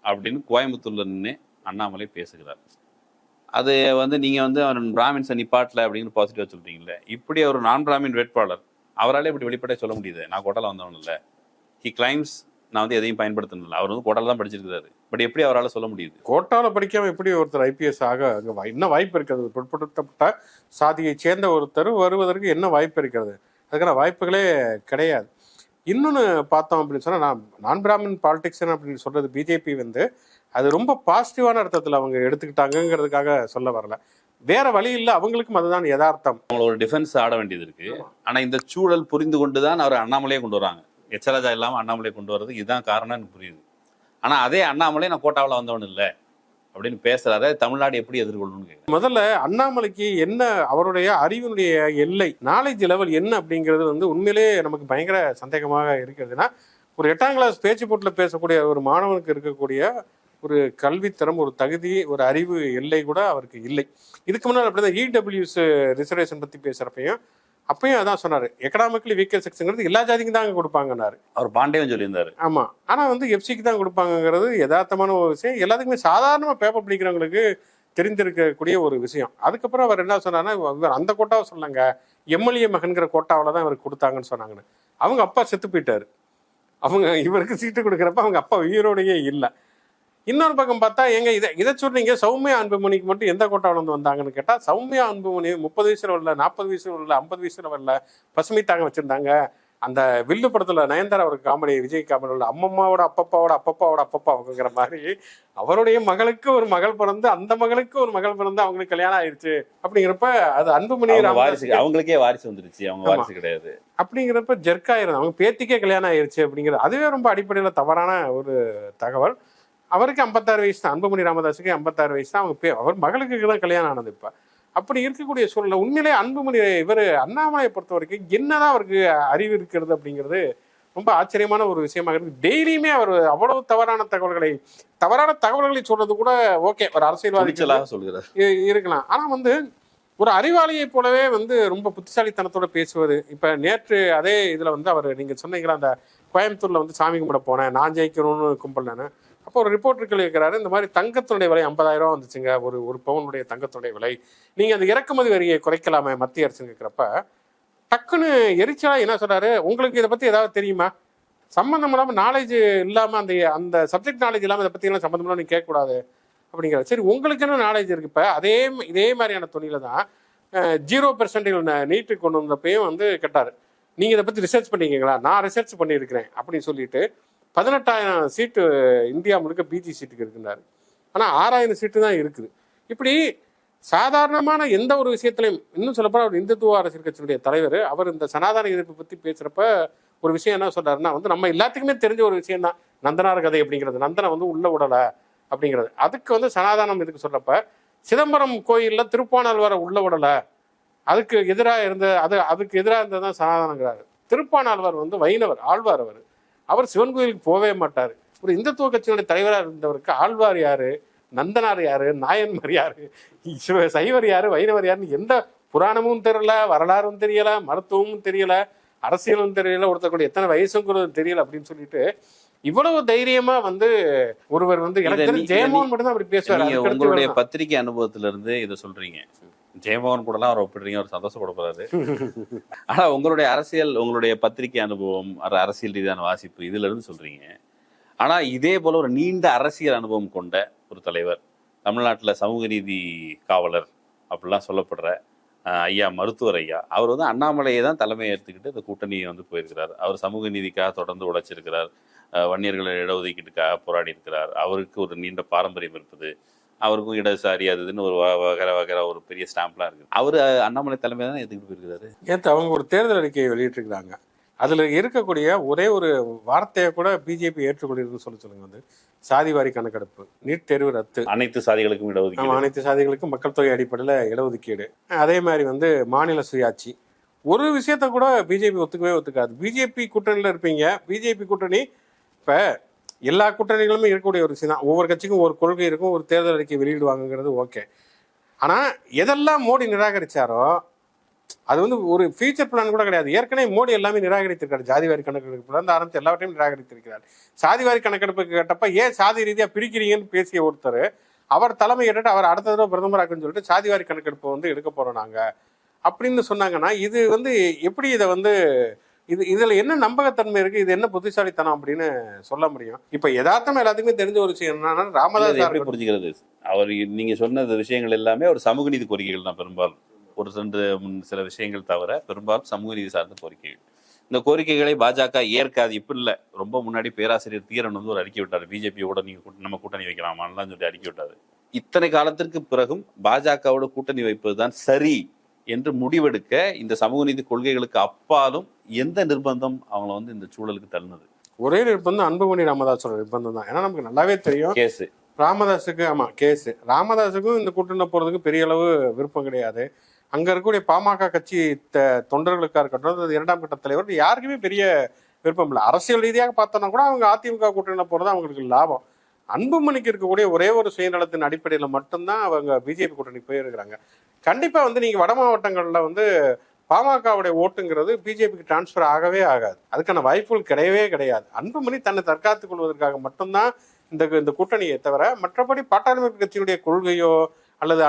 அப்படின்னு கோயம்புத்தூர்ல நின்று அண்ணாமலை பேசுகிறார். அது வந்து நீங்கள் வந்து அவன் பிராமின்ஸை நிப்பாட்டல அப்படின்னு பாசிட்டிவாக சொல்கிறீங்களே, இப்படி ஒரு நான் பிராமின் வேட்பாளர் அவரால் இப்படி வெளிப்படையாக சொல்ல முடியுது நான் கோட்டாவில் வந்தவன் இல்லை. ஹி கிளைம்ஸ் நான் வந்து எதையும் பயன்படுத்தினதில்லை. அவர் வந்து கோட்டாவில் தான் படிச்சிருக்கிறாரு. பட் எப்படி அவரால் சொல்ல முடியுது? கோட்டாவில் படிக்காமல் எப்படி ஒருத்தர் ஐபிஎஸ் ஆக அங்கே என்ன வாய்ப்பு இருக்கிறது? பிற்படுத்தப்பட்ட சாதியை சேர்ந்த ஒருத்தர் வருவதற்கு என்ன வாய்ப்பு இருக்கிறது? அதுக்கான வாய்ப்புகளே கிடையாது. இன்னொன்று பார்த்தோம் அப்படின்னு சொன்னால், நான் பிராமின் பாலிடிக்ஸ் அப்படின்னு சொல்கிறது பிஜேபி வந்து அது ரொம்ப பாசிட்டிவான அர்த்தத்தில் அவங்க எடுத்துக்கிட்டாங்கிறதுக்காக சொல்ல வரல. வேற வழி இல்லை, அவங்களுக்கும் அதுதான் யதார்த்தம். அவங்கள ஒரு டிஃபென்ஸ் ஆட வேண்டியது இருக்கு. ஆனால் இந்த சூழல் புரிந்து கொண்டு தான் அவர் அண்ணாமலையே கொண்டு வராங்க. எச்சராஜா இல்லாமல் அண்ணாமலையை கொண்டு வர்றது இதுதான் காரணம் எனக்கு புரியுது. ஆனால் அதே அண்ணாமலை நான் கோட்டாவில் வந்தவன் இல்லை அப்படின்னு பேசுறாரு. தமிழ்நாடு எப்படி எதிர்கொள்ளணும்னு கேட்குறேன். முதல்ல அண்ணாமலைக்கு என்ன அவருடைய அறிவினுடைய எல்லை, நாலேஜ் லெவல் என்ன அப்படிங்கிறது வந்து உண்மையிலே நமக்கு பயங்கர சந்தேகமாக இருக்கிறதுனா, ஒரு 8ஆம் கிளாஸ் பேச்சு போட்டில் பேசக்கூடிய ஒரு மாணவனுக்கு இருக்கக்கூடிய ஒரு கல்வித்தரம், ஒரு தகுதி, ஒரு அறிவு எல்லை கூட அவருக்கு இல்லை. இதுக்கு முன்னாடி அப்படிதான் இடபிள்யூஎஸ் ரிசர்வேஷன் பற்றி பேசுகிறப்பையும் அப்பயும் அதான் சொன்னார், எக்கனாமிக்கலி வீக்கர் செக்ஷன்ங்கிறது எல்லா ஜாதிக்கும் தான் அங்கே கொடுப்பாங்கன்னாரு. அவர் பாண்டேவும் சொல்லியிருந்தாரு. ஆமாம், ஆனால் வந்து எஃப்சிக்கு தான் கொடுப்பாங்கிறது யதார்த்தமான ஒரு விஷயம், எல்லாத்துக்குமே சாதாரணமாக பேப்பர் படிக்கிறவங்களுக்கு தெரிந்திருக்கக்கூடிய ஒரு விஷயம். அதுக்கப்புறம் அவர் என்ன சொன்னார்னா, அந்த கோட்டாவை சொன்னாங்க, எம்எல்ஏ மகன்கிற கோட்டாவில் தான் இவருக்கு கொடுத்தாங்கன்னு சொன்னாங்கன்னு. அவங்க அப்பா செத்து போயிட்டாரு. அவங்க இவருக்கு சீட்டு கொடுக்குறப்ப அவங்க அப்பா உயிரோடையே இல்லை. இன்னொரு பக்கம் பார்த்தா இதை சொல்றீங்க, சௌமியா அன்புமணிக்கு மட்டும் எந்த கோட்டாவில் வந்து வந்தாங்கன்னு கேட்டால், சௌமியா அன்புமணி 30 வயசுல வரல, 40 வயசுல வரல, 50 வயசுல வரல, பசுமை தாங்க வச்சிருந்தாங்க. அந்த வில்லு படத்துல நயன்தாரா ஒரு காமெடி, விஜய் காமெடி உள்ள அம்மம்மாவோட அப்பப்பாவோட அப்பப்பாவோட அப்பப்பாங்கிற மாதிரி அவருடைய மகளுக்கு ஒரு மகள் பிறந்து, அந்த மகளுக்கு ஒரு மகள் பிறந்து அவங்களுக்கு கல்யாணம் ஆயிடுச்சு அப்படிங்கிறப்ப அது அன்புமணி வாரிசு, அவங்களுக்கே வாரிசு வந்துருச்சு, அவங்க வாரிசு கிடையாது அப்படிங்கிறப்ப ஜெர்க்காயிரும், அவங்க பேத்திக்கே கல்யாணம் ஆயிடுச்சு அப்படிங்கிறது அதுவே ரொம்ப அடிப்படையில தவறான ஒரு தகவல். அவருக்கு 56 வயசு தான், அன்புமணி ராமதாஸுக்கு 56 வயசு தான். அவங்க அவர் மகளுக்கு தான் கல்யாணம் ஆனது. இப்ப அப்படி இருக்கக்கூடிய சூழ்நிலை உண்மையிலே அன்புமணி அண்ணாமலையை பொறுத்த வரைக்கும் என்னதான் அவருக்கு அறிவு இருக்கிறது அப்படிங்கிறது ரொம்ப ஆச்சரியமான ஒரு விஷயமாக இருக்கு. டெய்லியுமே அவர் அவ்வளவு தவறான தகவல்களை சொல்றது கூட ஓகே, ஒரு அரசியல்வாதி சொல்கிறார் இருக்கலாம். ஆனா ஒரு அறிவாளியை போலவே ரொம்ப புத்திசாலித்தனத்தோட பேசுவது. இப்ப நேற்று அதே இதுல அவர் நீங்க சொன்னீங்களா, அந்த கோயம்புத்தூர்ல சாமி கும்பிட போனேன், நான் ஜெயிக்கணும்னு கும்பிடலன்னு. அப்போ ஒரு ரிப்போர்ட்டர்கள் இருக்கிறாரு, இந்த மாதிரி தங்கத்தினுடைய விலை 50,000 வந்துச்சுங்க, ஒரு பவுனுடைய தங்கத்துடைய விலை, நீங்க அந்த இறக்குமதி வரியை குறைக்கலாமே மத்திய அரசு கேட்கிறப்ப டக்குன்னு எரிச்சலா என்ன சொல்றாரு, உங்களுக்கு இதை பத்தி ஏதாவது தெரியுமா, சம்பந்தம் இல்லாம நாலேஜ் இல்லாம அந்த சப்ஜெக்ட் நாலேஜ் இல்லாம இதை பத்தி எல்லாம் சம்பந்தம் இல்லாம நீங்க கேட்கக்கூடாது அப்படிங்கிறாரு. சரி, உங்களுக்கு என்ன நாலேஜ் இருக்கு? இப்ப இதே மாதிரியான துணியில தான் 0% நீட்டு கொண்டு வந்தப்பையும் கேட்டாரு, நீங்க இதை பத்தி ரிசர்ச் பண்ணிக்கீங்களா? நான் ரிசர்ச் பண்ணியிருக்கிறேன் அப்படின்னு சொல்லிட்டு 18,000 சீட்டு இந்தியா முழுக்க பிஜி சீட்டுக்கு இருக்குன்னாரு. ஆனால் 6,000 சீட்டு தான் இருக்குது. இப்படி சாதாரணமான எந்த ஒரு விஷயத்திலையும், இன்னும் சொல்லப்போனால் அவர் இந்துத்துவ அரசியல் கட்சியினுடைய தலைவர், அவர் இந்த சனாதன எதிர்ப்பு பற்றி பேசுகிறப்ப ஒரு விஷயம் என்ன சொல்றாருன்னா, நம்ம எல்லாத்துக்குமே தெரிஞ்ச ஒரு விஷயம் தான் நந்தனார் கதை அப்படிங்கிறது. நந்தனை உள்ள விடலை அப்படிங்கிறது. அதுக்கு சனாதானம் இதுக்கு சொல்றப்ப, சிதம்பரம் கோயிலில் திருப்பானாழ்வாரை உள்ள விடலை, அதுக்கு எதிராக அதுக்கு எதிராக இருந்ததுதான் சனாதானங்கிறாரு. திருப்பானாழ்வார் வைணவர் ஆழ்வார், அவர் சிவன் கோயிலுக்கு போவே மாட்டார். ஒரு இந்துத்துவ கட்சியினுடைய தலைவராக இருந்தவருக்கு ஆழ்வார் யாரு, நந்தனார் யாரு, நாயன்மார் யாரு, சைவர் யாரு, வைணவர் யாருன்னு எந்த புராணமும் தெரியல, வரலாறும் தெரியல, மருத்துவமும் தெரியல, அரசியலும் தெரியல, ஒருத்தர் எத்தனை வயசுங்கிறது தெரியல அப்படின்னு சொல்லிட்டு இவ்வளவு தைரியமா ஒருவர் எனக்கு ஜெயமோகன் மட்டும் தான் அப்படி பேசுவார். உங்களுடைய பத்திரிகை அனுபவத்துல இருந்து இதை சொல்றீங்க, ஜெயமோகன் கூட எல்லாம் அவர் ஒப்பிடுறீங்க, அவர் சந்தோஷப்பட போறாரு. ஆனா உங்களுடைய அரசியல், உங்களுடைய பத்திரிகை அனுபவம், அரசியல் ரீதியான வாசிப்பு, இதுல இருந்து சொல்றீங்க. ஆனா இதே போல ஒரு நீண்ட அரசியல் அனுபவம் கொண்ட ஒரு தலைவர், தமிழ்நாட்டுல சமூக நீதி காவலர் அப்படிலாம் சொல்லப்படுற ஐயா, மருத்துவர் ஐயா, அவர் அண்ணாமலையை தான் தலைமை ஏற்றுக்கிட்டு இந்த கூட்டணியை போயிருக்கிறார். அவர் சமூக நீதிக்காக தொடர்ந்து உழைச்சிருக்கிறார், வன்னியர்களை இடஒதுக்கீட்டுக்காக போராடி இருக்கிறார். அவருக்கு ஒரு நீண்ட பாரம்பரியம் இருப்பது, அவருக்கும் இடதுசாரி அதுன்னு ஒரு வகை ஒரு பெரிய ஸ்டாம்ப்லாம் இருக்கு. அவரு அண்ணாமலை தலைமை தான் ஏற்றுக்கிட்டு போயிருக்கிறாரு. நேற்று அவங்க ஒரு தேர்தல் அறிக்கையை வெளியிட்டிருக்கிறாங்க. அதுல இருக்கக்கூடிய ஒரே ஒரு வார்த்தையை கூட பிஜேபி ஏற்றுக்கொண்டிருக்குன்னு சொல்லுங்க. சாதிவாரி கணக்கெடுப்பு, நீட் தேர்வு ரத்து, அனைத்து சாதிகளுக்கும் இடஒதுக்கீடு, அனைத்து சாதிகளுக்கும் மக்கள் தொகை அடிப்படையில் இடஒதுக்கீடு, அதே மாதிரி மாநில சுயாட்சி. ஒரு விஷயத்த கூட பிஜேபி ஒத்துக்காது. பிஜேபி கூட்டணியில இருப்பீங்க, பிஜேபி கூட்டணி இப்ப எல்லா கூட்டணிகளுமே இருக்கக்கூடிய ஒரு விஷயம் தான். ஒவ்வொரு கட்சிக்கும் ஒரு கொள்கை இருக்கும், ஒரு தேர்தல் அறிக்கை வெளியிடுவாங்கிறது ஓகே. ஆனா எதெல்லாம் மோடி நிராகரிச்சாரோ அது ஒரு ஃபியூச்சர் பிளான் கூட கிடையாது. ஏற்கனவே மோடி எல்லாமே நிராகரித்திருக்காரு. ஜாதிவாரி கணக்கெடுப்பு ஆரம்பித்து எல்லாவற்றையும் நிராகரித்திருக்கிறார். சாதிவாரி கணக்கெடுப்புக்கு கேட்டப்ப ஏன் சாதி ரீதியா பிரிக்கிறீங்கன்னு பேசிய ஒருத்தர் அவர் தலைமை ஏற்று அவர் அடுத்த தடவை பிரதமராக்குன்னு சொல்லிட்டு சாதிவாரி கணக்கெடுப்பு எடுக்க போறோம் நாங்க அப்படின்னு சொன்னாங்கன்னா, இது எப்படி இதை இதுல என்ன நம்பகத்தன்மை இருக்கு, இது என்ன புத்திசாலித்தனம் அப்படின்னு சொல்ல முடியும்? இப்ப யதார்த்தமா எல்லாத்துக்குமே தெரிஞ்ச ஒரு விஷயம் என்னன்னா, ராமதாஸ் எப்படி புரிஞ்சுக்கிறது, அவர் நீங்க சொன்ன விஷயங்கள் எல்லாமே ஒரு சமூக நீதி கோரிக்கைகள் தான். பெரும்பாலும் ஒரு சில விஷயங்கள் தவிர பெரும்பாலும் சமூக நீதி சார்ந்த கோரிக்கைகள். இந்த கோரிக்கைகளை பாஜக ஏற்காது. இப்ப இல்ல, ரொம்ப முன்னாடி பேராசிரியர் தீரன் ஒரு அறிக்கை விட்டாரு, பிஜேபியோட நீங்க நம்ம கூட்டணி வைக்கலாமான்லாம் சொல்லி அறிக்கை விட்டாரு. இத்தனை காலத்திற்கு பிறகும் பாஜகவோட கூட்டணி வைப்பதுதான் சரி என்று முடிவெடுக்க இந்த சமூக நீதி கொள்கைகளுக்கு அப்பாலும் எந்த நிர்பந்தம் அவங்கள இந்த சூழலுக்கு தள்ளினது? ஒரே நிர்பந்தம் அன்புமணி ராமதாஸோட நிர்பந்தம் தான். ஏன்னா நமக்கு நல்லாவே தெரியும் கேஸ் ராமதாஸுக்கு, கேஸ் ராமதாஸுக்கும் இந்த கூட்டணி போறதுக்கு பெரிய அளவு விருப்பம் கிடையாது. அங்க இருக்கக்கூடிய பாமக கட்சி தொண்டர்களுக்கா இருக்கட்டும், இரண்டாம் கட்ட தலைவர் யாருக்குமே பெரிய விருப்பம் இல்லை. அரசியல் ரீதியாக பார்த்தோம்னா கூட அவங்க அதிமுக கூட்டணியில போறது அவங்களுக்கு லாபம். அன்புமணிக்கு இருக்கக்கூடிய ஒரே ஒரு சுயநலத்தின் அடிப்படையில் மட்டும்தான் அவங்க பிஜேபி கூட்டணிக்கு போயிருக்கிறாங்க. கண்டிப்பா நீங்க வட மாவட்டங்கள்ல பாமகவுடைய ஓட்டுங்கிறது பிஜேபிக்கு டிரான்ஸ்பர் ஆகவே ஆகாது. அதுக்கான வாய்ப்புகள் கிடையவே கிடையாது. அன்புமணி தன்னை தற்காத்துக் கொள்வதற்காக மட்டும்தான் இந்த கூட்டணியை தவிர மற்றபடி பாட்டாளி கட்சியுடைய கொள்கையோ அல்லது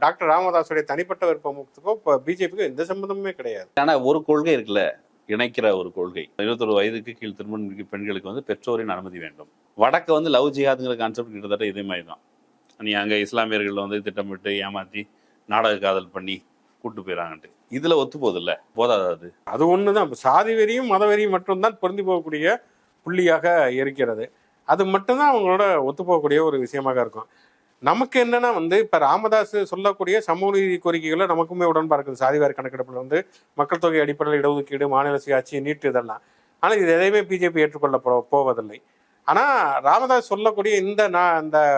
டாக்டர் ராமதாஸுடைய தனிப்பட்ட விருப்பமுக்கோ பிஜேபிக்கு எந்த சம்பந்தமுமே கிடையாது. ஆனா ஒரு கொள்கை இருக்குல்ல, இணைக்கிற ஒரு கொள்கை. 21 வயதுக்கு கீழ் திருமண பெண்களுக்கு வந்து பெற்றோரின் அனுமதி வேண்டும். வடக்க வந்து லவ் ஜிஹாதுங்கிற கான்செப்ட் கிட்டத்தட்ட இதே மாதிரி தான். நீ அங்கே இஸ்லாமியர்கள் வந்து திட்டமிட்டு ஏமாற்றி நாடக காதல் பண்ணி கூட்டு போயிடறாங்கன்ட்டு இதுல ஒத்து போதில்ல, போதாது. அது ஒண்ணுதான். சாதி வெறியும் மத வெறியும் மட்டும்தான் பொருந்தி போகக்கூடிய புள்ளியாக இருக்கிறது. அது மட்டும்தான் அவங்களோட ஒத்து போகக்கூடிய ஒரு விஷயமாக இருக்கும். நமக்கு என்னன்னா வந்து இப்ப ராமதாஸ் சொல்லக்கூடிய சமூக நீதி கோரிக்கைகளை நமக்குமே உடன்பாடு இருக்குது. சாதிவாரி கணக்கெடுப்புல வந்து மக்கள் தொகை அடிப்படையில் இடஒதுக்கீடு, மாநில சுயாட்சி, நீட்டு இதெல்லாம். ஆனா இது எதையுமே பிஜேபி ஏற்றுக்கொள்ள போவதில்லை. ஆனா ராமதாஸ் சொல்லக்கூடிய இந்த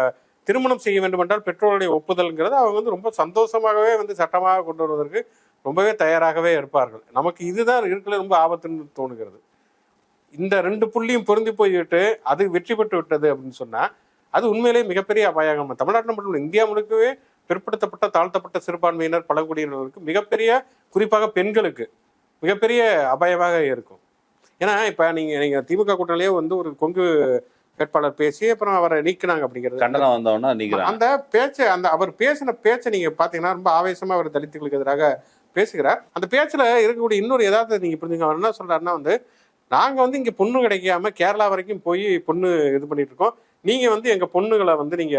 திருமணம் செய்ய வேண்டும் என்றால் பெற்றோருடைய ஒப்புதல்ங்கிறது அவங்க வந்து ரொம்ப சந்தோஷமாகவே வந்து சட்டமாக கொண்டு வருவதற்கு ரொம்பவே தயாராகவே இருப்பார்கள். நமக்கு இதுதான் இருக்கிற ரொம்ப ஆபத்துன்னு தோணுகிறது. இந்த 2 புள்ளியும் பொருந்தி போய்விட்டு அது வெற்றி பெற்று விட்டது அப்படின்னு சொன்னா அது உண்மையிலேயே மிகப்பெரிய அபாயம். தமிழ்நாட்டில் மட்டும் இல்லை, இந்தியா முழுக்கவே பிற்படுத்தப்பட்ட தாழ்த்தப்பட்ட சிறுபான்மையினர் பழங்குடியினருக்கு மிகப்பெரிய, குறிப்பாக பெண்களுக்கு மிகப்பெரிய அபாயமாக இருக்கும். ஏன்னா இப்ப நீங்க திமுக கூட்டணியிலேயே வந்து ஒரு கொங்கு வேட்பாளர் பேசி அப்புறம் அவரை நீக்கினாங்க அப்படிங்கிறது கண்டனம் வந்தவொன்னா நீக்கிறாங்க. அந்த பேச்சை அவர் பேசின பேச்சை நீங்க பாத்தீங்கன்னா ரொம்ப ஆவேசமா அவர் தலித்துகளுக்கு எதிராக பேசுகிறார். அந்த பேச்சுல இருக்கக்கூடிய இன்னொரு ஏதாவது நீங்க புரிஞ்சுங்க. அவர் என்ன சொல்றாருன்னா வந்து நாங்க வந்து இங்க பொண்ணு கிடைக்காம கேரளா வரைக்கும் போய் பொண்ணு இது பண்ணிட்டு இருக்கோம், நீங்க வந்து எங்க பொண்ணுகளை வந்து நீங்க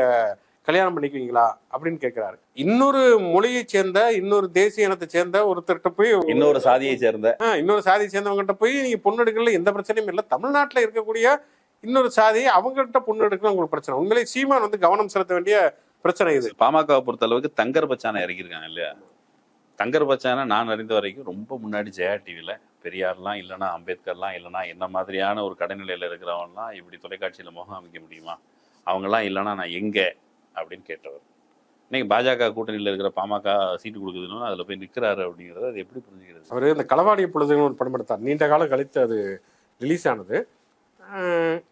கல்யாணம் பண்ணிக்குவீங்களா அப்படின்னு கேட்கிறாரு. இன்னொரு மொழியை சேர்ந்த, இன்னொரு தேசிய இனத்தை சேர்ந்த ஒருத்தர்கிட்ட போய், இன்னொரு சாதியை சேர்ந்தவங்ககிட்ட போய் நீங்க பொண்ணு எடுக்கல எந்த பிரச்சனையும் இல்லை. தமிழ்நாட்டில் இருக்கக்கூடிய இன்னொரு சாதி அவங்ககிட்ட பொண்ணு எடுக்கணும் உங்களுக்கு பிரச்சனை. உண்மையிலே சீமான் வந்து கவனம் செலுத்த வேண்டிய பிரச்சனை இது. பாமகவை பொறுத்த அளவுக்கு தங்கர் பச்சானை இறக்கியிருக்காங்க இல்லையா? தங்கர் பச்சானை நான் அறிந்த வரைக்கும் ரொம்ப முன்னாடி ஜெயா டிவியில் பெரியார்லாம் இல்லைனா அம்பேத்கர்லாம் இல்லைனா என்ன மாதிரியான ஒரு கடைநிலையில் இருக்கிறவங்கலாம் இப்படி தொலைக்காட்சியில் முகம் அமைக்க முடியுமா, அவங்கெல்லாம் இல்லைனா நான் எங்கே அப்படின்னு கேட்டவர். இன்னைக்கு பாஜக கூட்டணியில் இருக்கிற பாமக சீட்டு கொடுக்குதுன்னு அதில் போய் நிற்கிறாரு அப்படிங்கிறது அது எப்படி புரிஞ்சுக்கிறது? அவர் இந்த களவாடிய பொழுதுன்னு ஒரு படம் எடுத்தார், நீண்ட காலம் கழித்து அது ரிலீஸ் ஆனது.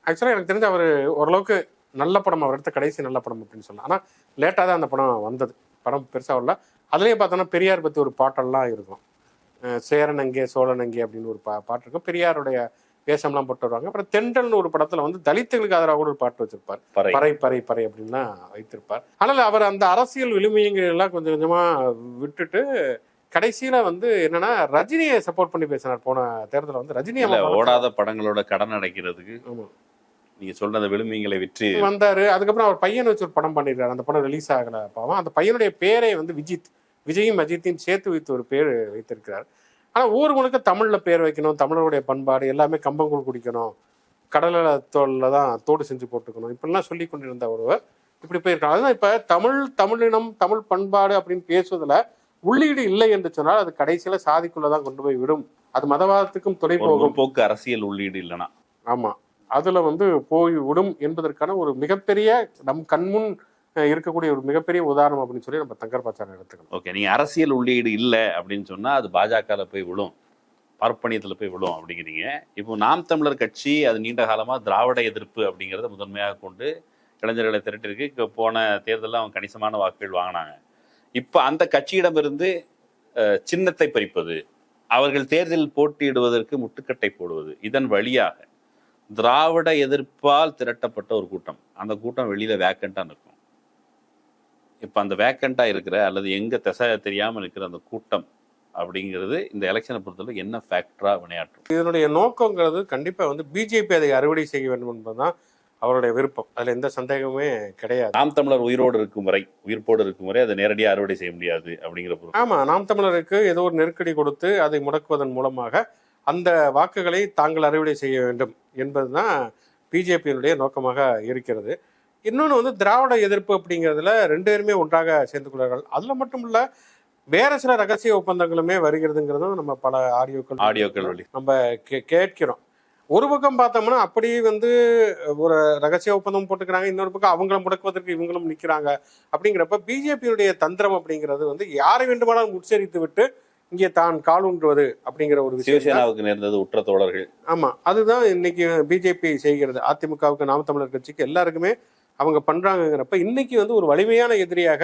ஆக்சுவலாக எனக்கு தெரிஞ்ச அவர் ஓரளவுக்கு நல்ல படம், அவர் எடுத்த கடைசி நல்ல படம் அப்படின்னு சொல்லலாம். ஆனால் லேட்டாக தான் அந்த படம் வந்தது, படம் பெருசாக வரல. அதுலேயே பார்த்தோன்னா பெரியார் பற்றி ஒரு பாட்டெல்லாம் இருக்கும், சேரன் அங்கே சோழன் அங்கே அப்படின்னு ஒரு பாட்டு இருக்கும், பெரியாருடைய வேஷம்லாம் போட்டு வருவாங்க. அப்புறம் தென்றல்னு ஒரு படத்தில் வந்து தலித்துகளுக்கு ஆதரவாக கூட ஒரு பாட்டு வச்சிருப்பார், பறை பறை பறை அப்படின்லாம் வைத்திருப்பார். ஆனால் அவர் அந்த அரசியல் விளிமையெல்லாம் கொஞ்சம் கொஞ்சமாக விட்டுட்டு கடைசியில வந்து என்னன்னா ரஜினியை சப்போர்ட் பண்ணி பேசினார். போன தேர்தலில் வந்து ரஜினி ஓடாத படங்களோட கடன் அடைக்கிறதுக்கு நீங்க சொல்ற அந்த விளிம்புகளை விற்று வந்தாரு. அதுக்கப்புறம் அவர் பையனை வச்சு ஒரு படம் பண்ணிருக்காரு, அந்த படம் ரிலீஸ் ஆகல பாவம். அந்த பையனுடைய பேரை வந்து விஜயும் அஜித்தையும் சேர்த்து வைத்து ஒரு பேர் வைத்திருக்கிறார். ஆனா ஊர் முழுக்க தமிழ்ல பேர் வைக்கணும், தமிழருடைய பண்பாடு எல்லாமே கம்பங்கூழ் குடிக்கணும், கடலை தோல்ல தான் தோடு செஞ்சு போட்டுக்கணும், இப்படிலாம் சொல்லி கொண்டிருந்த ஒருவர் இப்படி போயிருக்காங்க. அதுதான் இப்ப தமிழினம் தமிழ் பண்பாடு அப்படின்னு பேசுவதுல உள்ளீடு இல்லை என்று சொன்னால் அது கடைசியில சாதிக்குள்ளதான் கொண்டு போய் விடும். அது மதவாதத்துக்கும் துணை போகும். போக்கு அரசியல் உள்ளீடு இல்லைன்னா ஆமா அதுல வந்து போய் விடும் என்பதற்கான ஒரு மிகப்பெரிய நம் கண்முன் இருக்கக்கூடிய ஒரு மிகப்பெரிய உதாரணம் அப்படின்னு சொல்லி நம்ம தங்கர் பச்சானை எடுத்துக்கணும். ஓகே, நீங்க அரசியல் உள்ளீடு இல்லை அப்படின்னு சொன்னா அது பாஜகல போய் விடும், பார்ப்பனியத்துல போய் விடும் அப்படிங்கிறீங்க. இப்போ நாம் தமிழர் கட்சி அது நீண்ட காலமா திராவிட எதிர்ப்பு அப்படிங்கிறத முதன்மையாக கொண்டு இளைஞர்களை திரட்டிருக்கு. போன தேர்தலில் அவங்க கணிசமான வாக்குகள் வாங்கினாங்க. இப்ப அந்த கட்சியிடமிருந்து சின்னத்தை பறிப்பது, அவர்கள் தேர்தலில் போட்டியிடுவதற்கு முட்டுக்கட்டை போடுவது, இதன் வழியாக திராவிட எதிர்ப்பால் திரட்டப்பட்ட ஒரு கூட்டம், அந்த கூட்டம் வெளியில வேக்கண்டா நிற்கும். இப்ப அந்த வேக்கண்டா இருக்கிற அல்லது எங்க திசை தெரியாம இருக்கிற அந்த கூட்டம் அப்படிங்கிறது இந்த எலெக்ஷனை பொறுத்தவரை என்ன ஃபேக்டரா விளையாட்டும்? இதனுடைய நோக்கங்கிறது கண்டிப்பா வந்து பிஜேபி அதை அறுவடை செய்ய வேண்டும் என்பதுதான் அவருடைய விருப்பம், அதுல எந்த சந்தேகமே கிடையாது. நாம் தமிழர் உயிரோடு இருக்கும் வரை, உயிர்ப்போடு இருக்கும் வரை அதை நேரடியாக அறுவடை செய்ய முடியாது அப்படிங்கிற பொருள். ஆமா, நாம் தமிழருக்கு ஏதோ ஒரு நெருக்கடி கொடுத்து அதை முடக்குவதன் மூலமாக அந்த வாக்குகளை தாங்கள் அறுவடை செய்ய வேண்டும் என்பதுதான் பிஜேபியினுடைய நோக்கமாக இருக்கிறது. இன்னொன்று வந்து திராவிட எதிர்ப்பு அப்படிங்கிறதுல 2 பேருமே ஒன்றாக சேர்ந்து கொள்வார்கள். அதுல மட்டும் இல்ல வேற சில ரகசிய ஒப்பந்தங்களுமே வருகிறதுங்கிறதும் நம்ம பல ஆடியோக்கள் வழி நம்ம கேட்கிறோம். ஒரு பக்கம் பார்த்தோம்னா அப்படி வந்து ஒரு ரகசிய ஒப்பந்தம் போட்டுக்கிறாங்க, இன்னொரு பக்கம் அவங்கள முடக்குவதற்கு இவங்களும் நிற்கிறாங்க. அப்படிங்கிறப்ப பிஜேபியுடைய தந்திரம் அப்படிங்கிறது வந்து யாரை வேண்டுமானாலும் உச்சரித்து விட்டு இங்கே தான் காலூன்றுவது அப்படிங்கிற ஒரு விஷயம் சிவசேனாவுக்கு நேர்ந்தது உற்ற தோழர்கள். ஆமா, அதுதான் இன்னைக்கு பிஜேபி செய்கிறது. அதிமுகவுக்கு, நாம் தமிழர் கட்சிக்கு எல்லாருக்குமே அவங்க பண்றாங்கிறப்ப இன்னைக்கு வந்து ஒரு வலிமையான எதிரியாக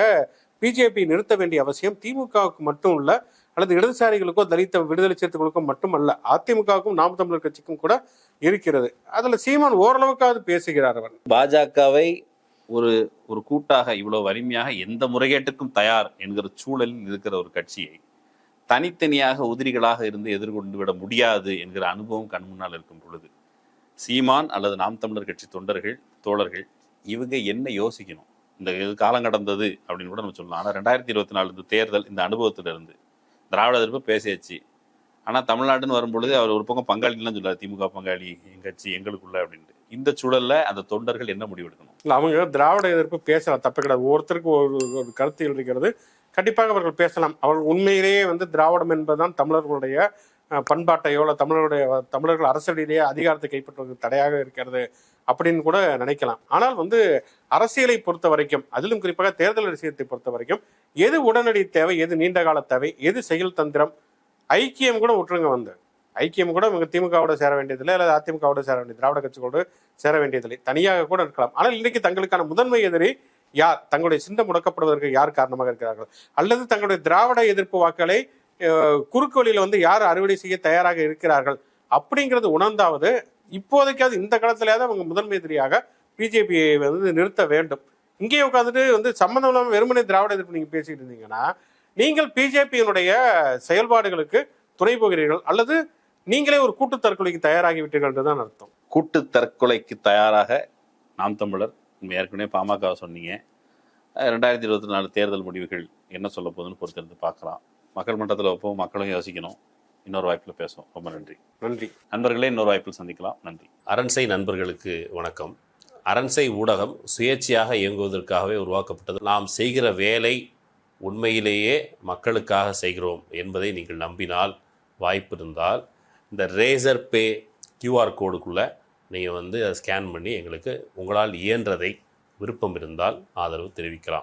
பிஜேபி நிறுத்த வேண்டிய அவசியம் திமுகவுக்கு மட்டும் இல்ல, அல்லது இடதுசாரிகளுக்கோ தலித்த விடுதலை சிறுத்தைகளுக்கும் மட்டுமல்ல, அதிமுகவுக்கும் நாம் தமிழர் கட்சிக்கும் கூட இருக்கிறது. அதுல சீமான் ஓரளவுக்காவது பேசுகிறார். அவர் பாஜகவை ஒரு கூட்டாக இவ்வளவு வலிமையாக எந்த முறைகேட்டுக்கும் தயார் என்கிற சூழலில் இருக்கிற ஒரு கட்சியை தனித்தனியாக உதிரிகளாக இருந்து எதிர்கொண்டு விட முடியாது என்கிற அனுபவம் கண் முன்னால் இருக்கும் பொழுது சீமான் அல்லது நாம் தமிழர் கட்சி தொண்டர்கள் தோழர்கள் இவங்க என்ன யோசிக்கணும்? இந்த காலம் கடந்தது அப்படின்னு கூட நம்ம சொல்லலாம். ஆனால் 2024 இந்த தேர்தல், இந்த அனுபவத்திலிருந்து திராவிட எதிர்ப்பு பேசியாச்சு. ஆனால் தமிழ்நாடுன்னு வரும்பொழுது அவர் ஒரு பக்கம் பங்காளிலாம் சொல்றாரு, திமுக பங்காளி, எங்க கட்சி எங்களுக்குள்ள அப்படின்ட்டு. இந்த சூழல்ல அந்த தொண்டர்கள் என்ன முடிவெடுக்கணும்? இல்லை, அவங்க திராவிட எதிர்ப்பு பேசலாம், தப்பு கிடையாது. ஒவ்வொருத்தருக்கு ஒரு கருத்து இருக்கிறது. கண்டிப்பாக அவர்கள் பேசலாம். அவர்கள் உண்மையிலேயே திராவிடம் என்பதுதான் தமிழர்களுடைய பண்பாட்டையோ இல்லை தமிழர்கள் அரசியலிலேயே அதிகாரத்தை கைப்பற்றுவதற்கு தடையாக இருக்கிறது அப்படின்னு கூட நினைக்கலாம். ஆனால் அரசியலை பொறுத்த வரைக்கும், அதிலும் குறிப்பாக தேர்தல் விஷயத்தை பொறுத்த வரைக்கும், எது உடனடி தேவை, எது நீண்ட கால தேவை, எது செயல் தந்திரம், ஐக்கியம் கூட விட்டுருங்க. ஐக்கியம் கூட இவங்க திமுகவோட சேர வேண்டியதில்லை, அல்லது அதிமுகவோட சேர வேண்டியது, திராவிட கட்சிகளோடு சேர வேண்டியதில்லை, தனியாக கூட இருக்கலாம். ஆனால் இன்றைக்கு தங்களுக்கான முதன்மை எதிரி யார், தங்களுடைய சின்னம் முடக்கப்படுவதற்கு யார் காரணமாக இருக்கிறார்கள், அல்லது தங்களுடைய திராவிட எதிர்ப்பு வாக்களை குறுக்கு வழியில யார் அறுவடை செய்ய தயாராக இருக்கிறார்கள் அப்படிங்கிறது உணர்ந்தாவது இப்போதைக்காவது இந்த காலத்திலேயாவது அவங்க முதன்மை எதிரியாக பிஜேபியை நிறுத்த வேண்டும். இங்கே உட்காந்துட்டு சம்பந்தம் இல்லாமல் வெறுமனே திராவிட எதிர்ப்பு நீங்க பேசிட்டு இருந்தீங்கன்னா நீங்கள் பிஜேபியினுடைய செயல்பாடுகளுக்கு துணை போகிறீர்கள், அல்லது நீங்களே ஒரு கூட்டு தற்கொலைக்கு தயாராகி விட்டீர்கள் என்றுதான் அர்த்தம். கூட்டு தற்கொலைக்கு தயாராக நாம் தமிழர், ஏற்கனவே பாமக சொன்னீங்க. 2024 தேர்தல் முடிவுகள் என்ன சொல்ல போகுதுன்னு பொறுத்திருந்து பார்க்கலாம். மக்கள் மன்றத்தில் வைப்போம், மக்களும் யோசிக்கணும். இன்னொரு வாய்ப்பில் பேசுவோம். ரொம்ப நன்றி. நன்றி நண்பர்களே, இன்னொரு வாய்ப்பில் சந்திக்கலாம். நன்றி. அரண்சை நண்பர்களுக்கு வணக்கம். அரண்சை ஊடகம் சுயேட்சையாக இயங்குவதற்காகவே உருவாக்கப்பட்டது. நாம் செய்கிற வேலை உண்மையிலேயே மக்களுக்காக செய்கிறோம் என்பதை நீங்கள் நம்பினால், வாய்ப்பு இருந்தால் இந்த ரேசர் பே QR கோடுக்குள்ளே நீங்கள் அதை ஸ்கேன் பண்ணி எங்களுக்கு உங்களால் இயன்றதை, விருப்பம் இருந்தால் ஆதரவு தெரிவிக்கலாம்.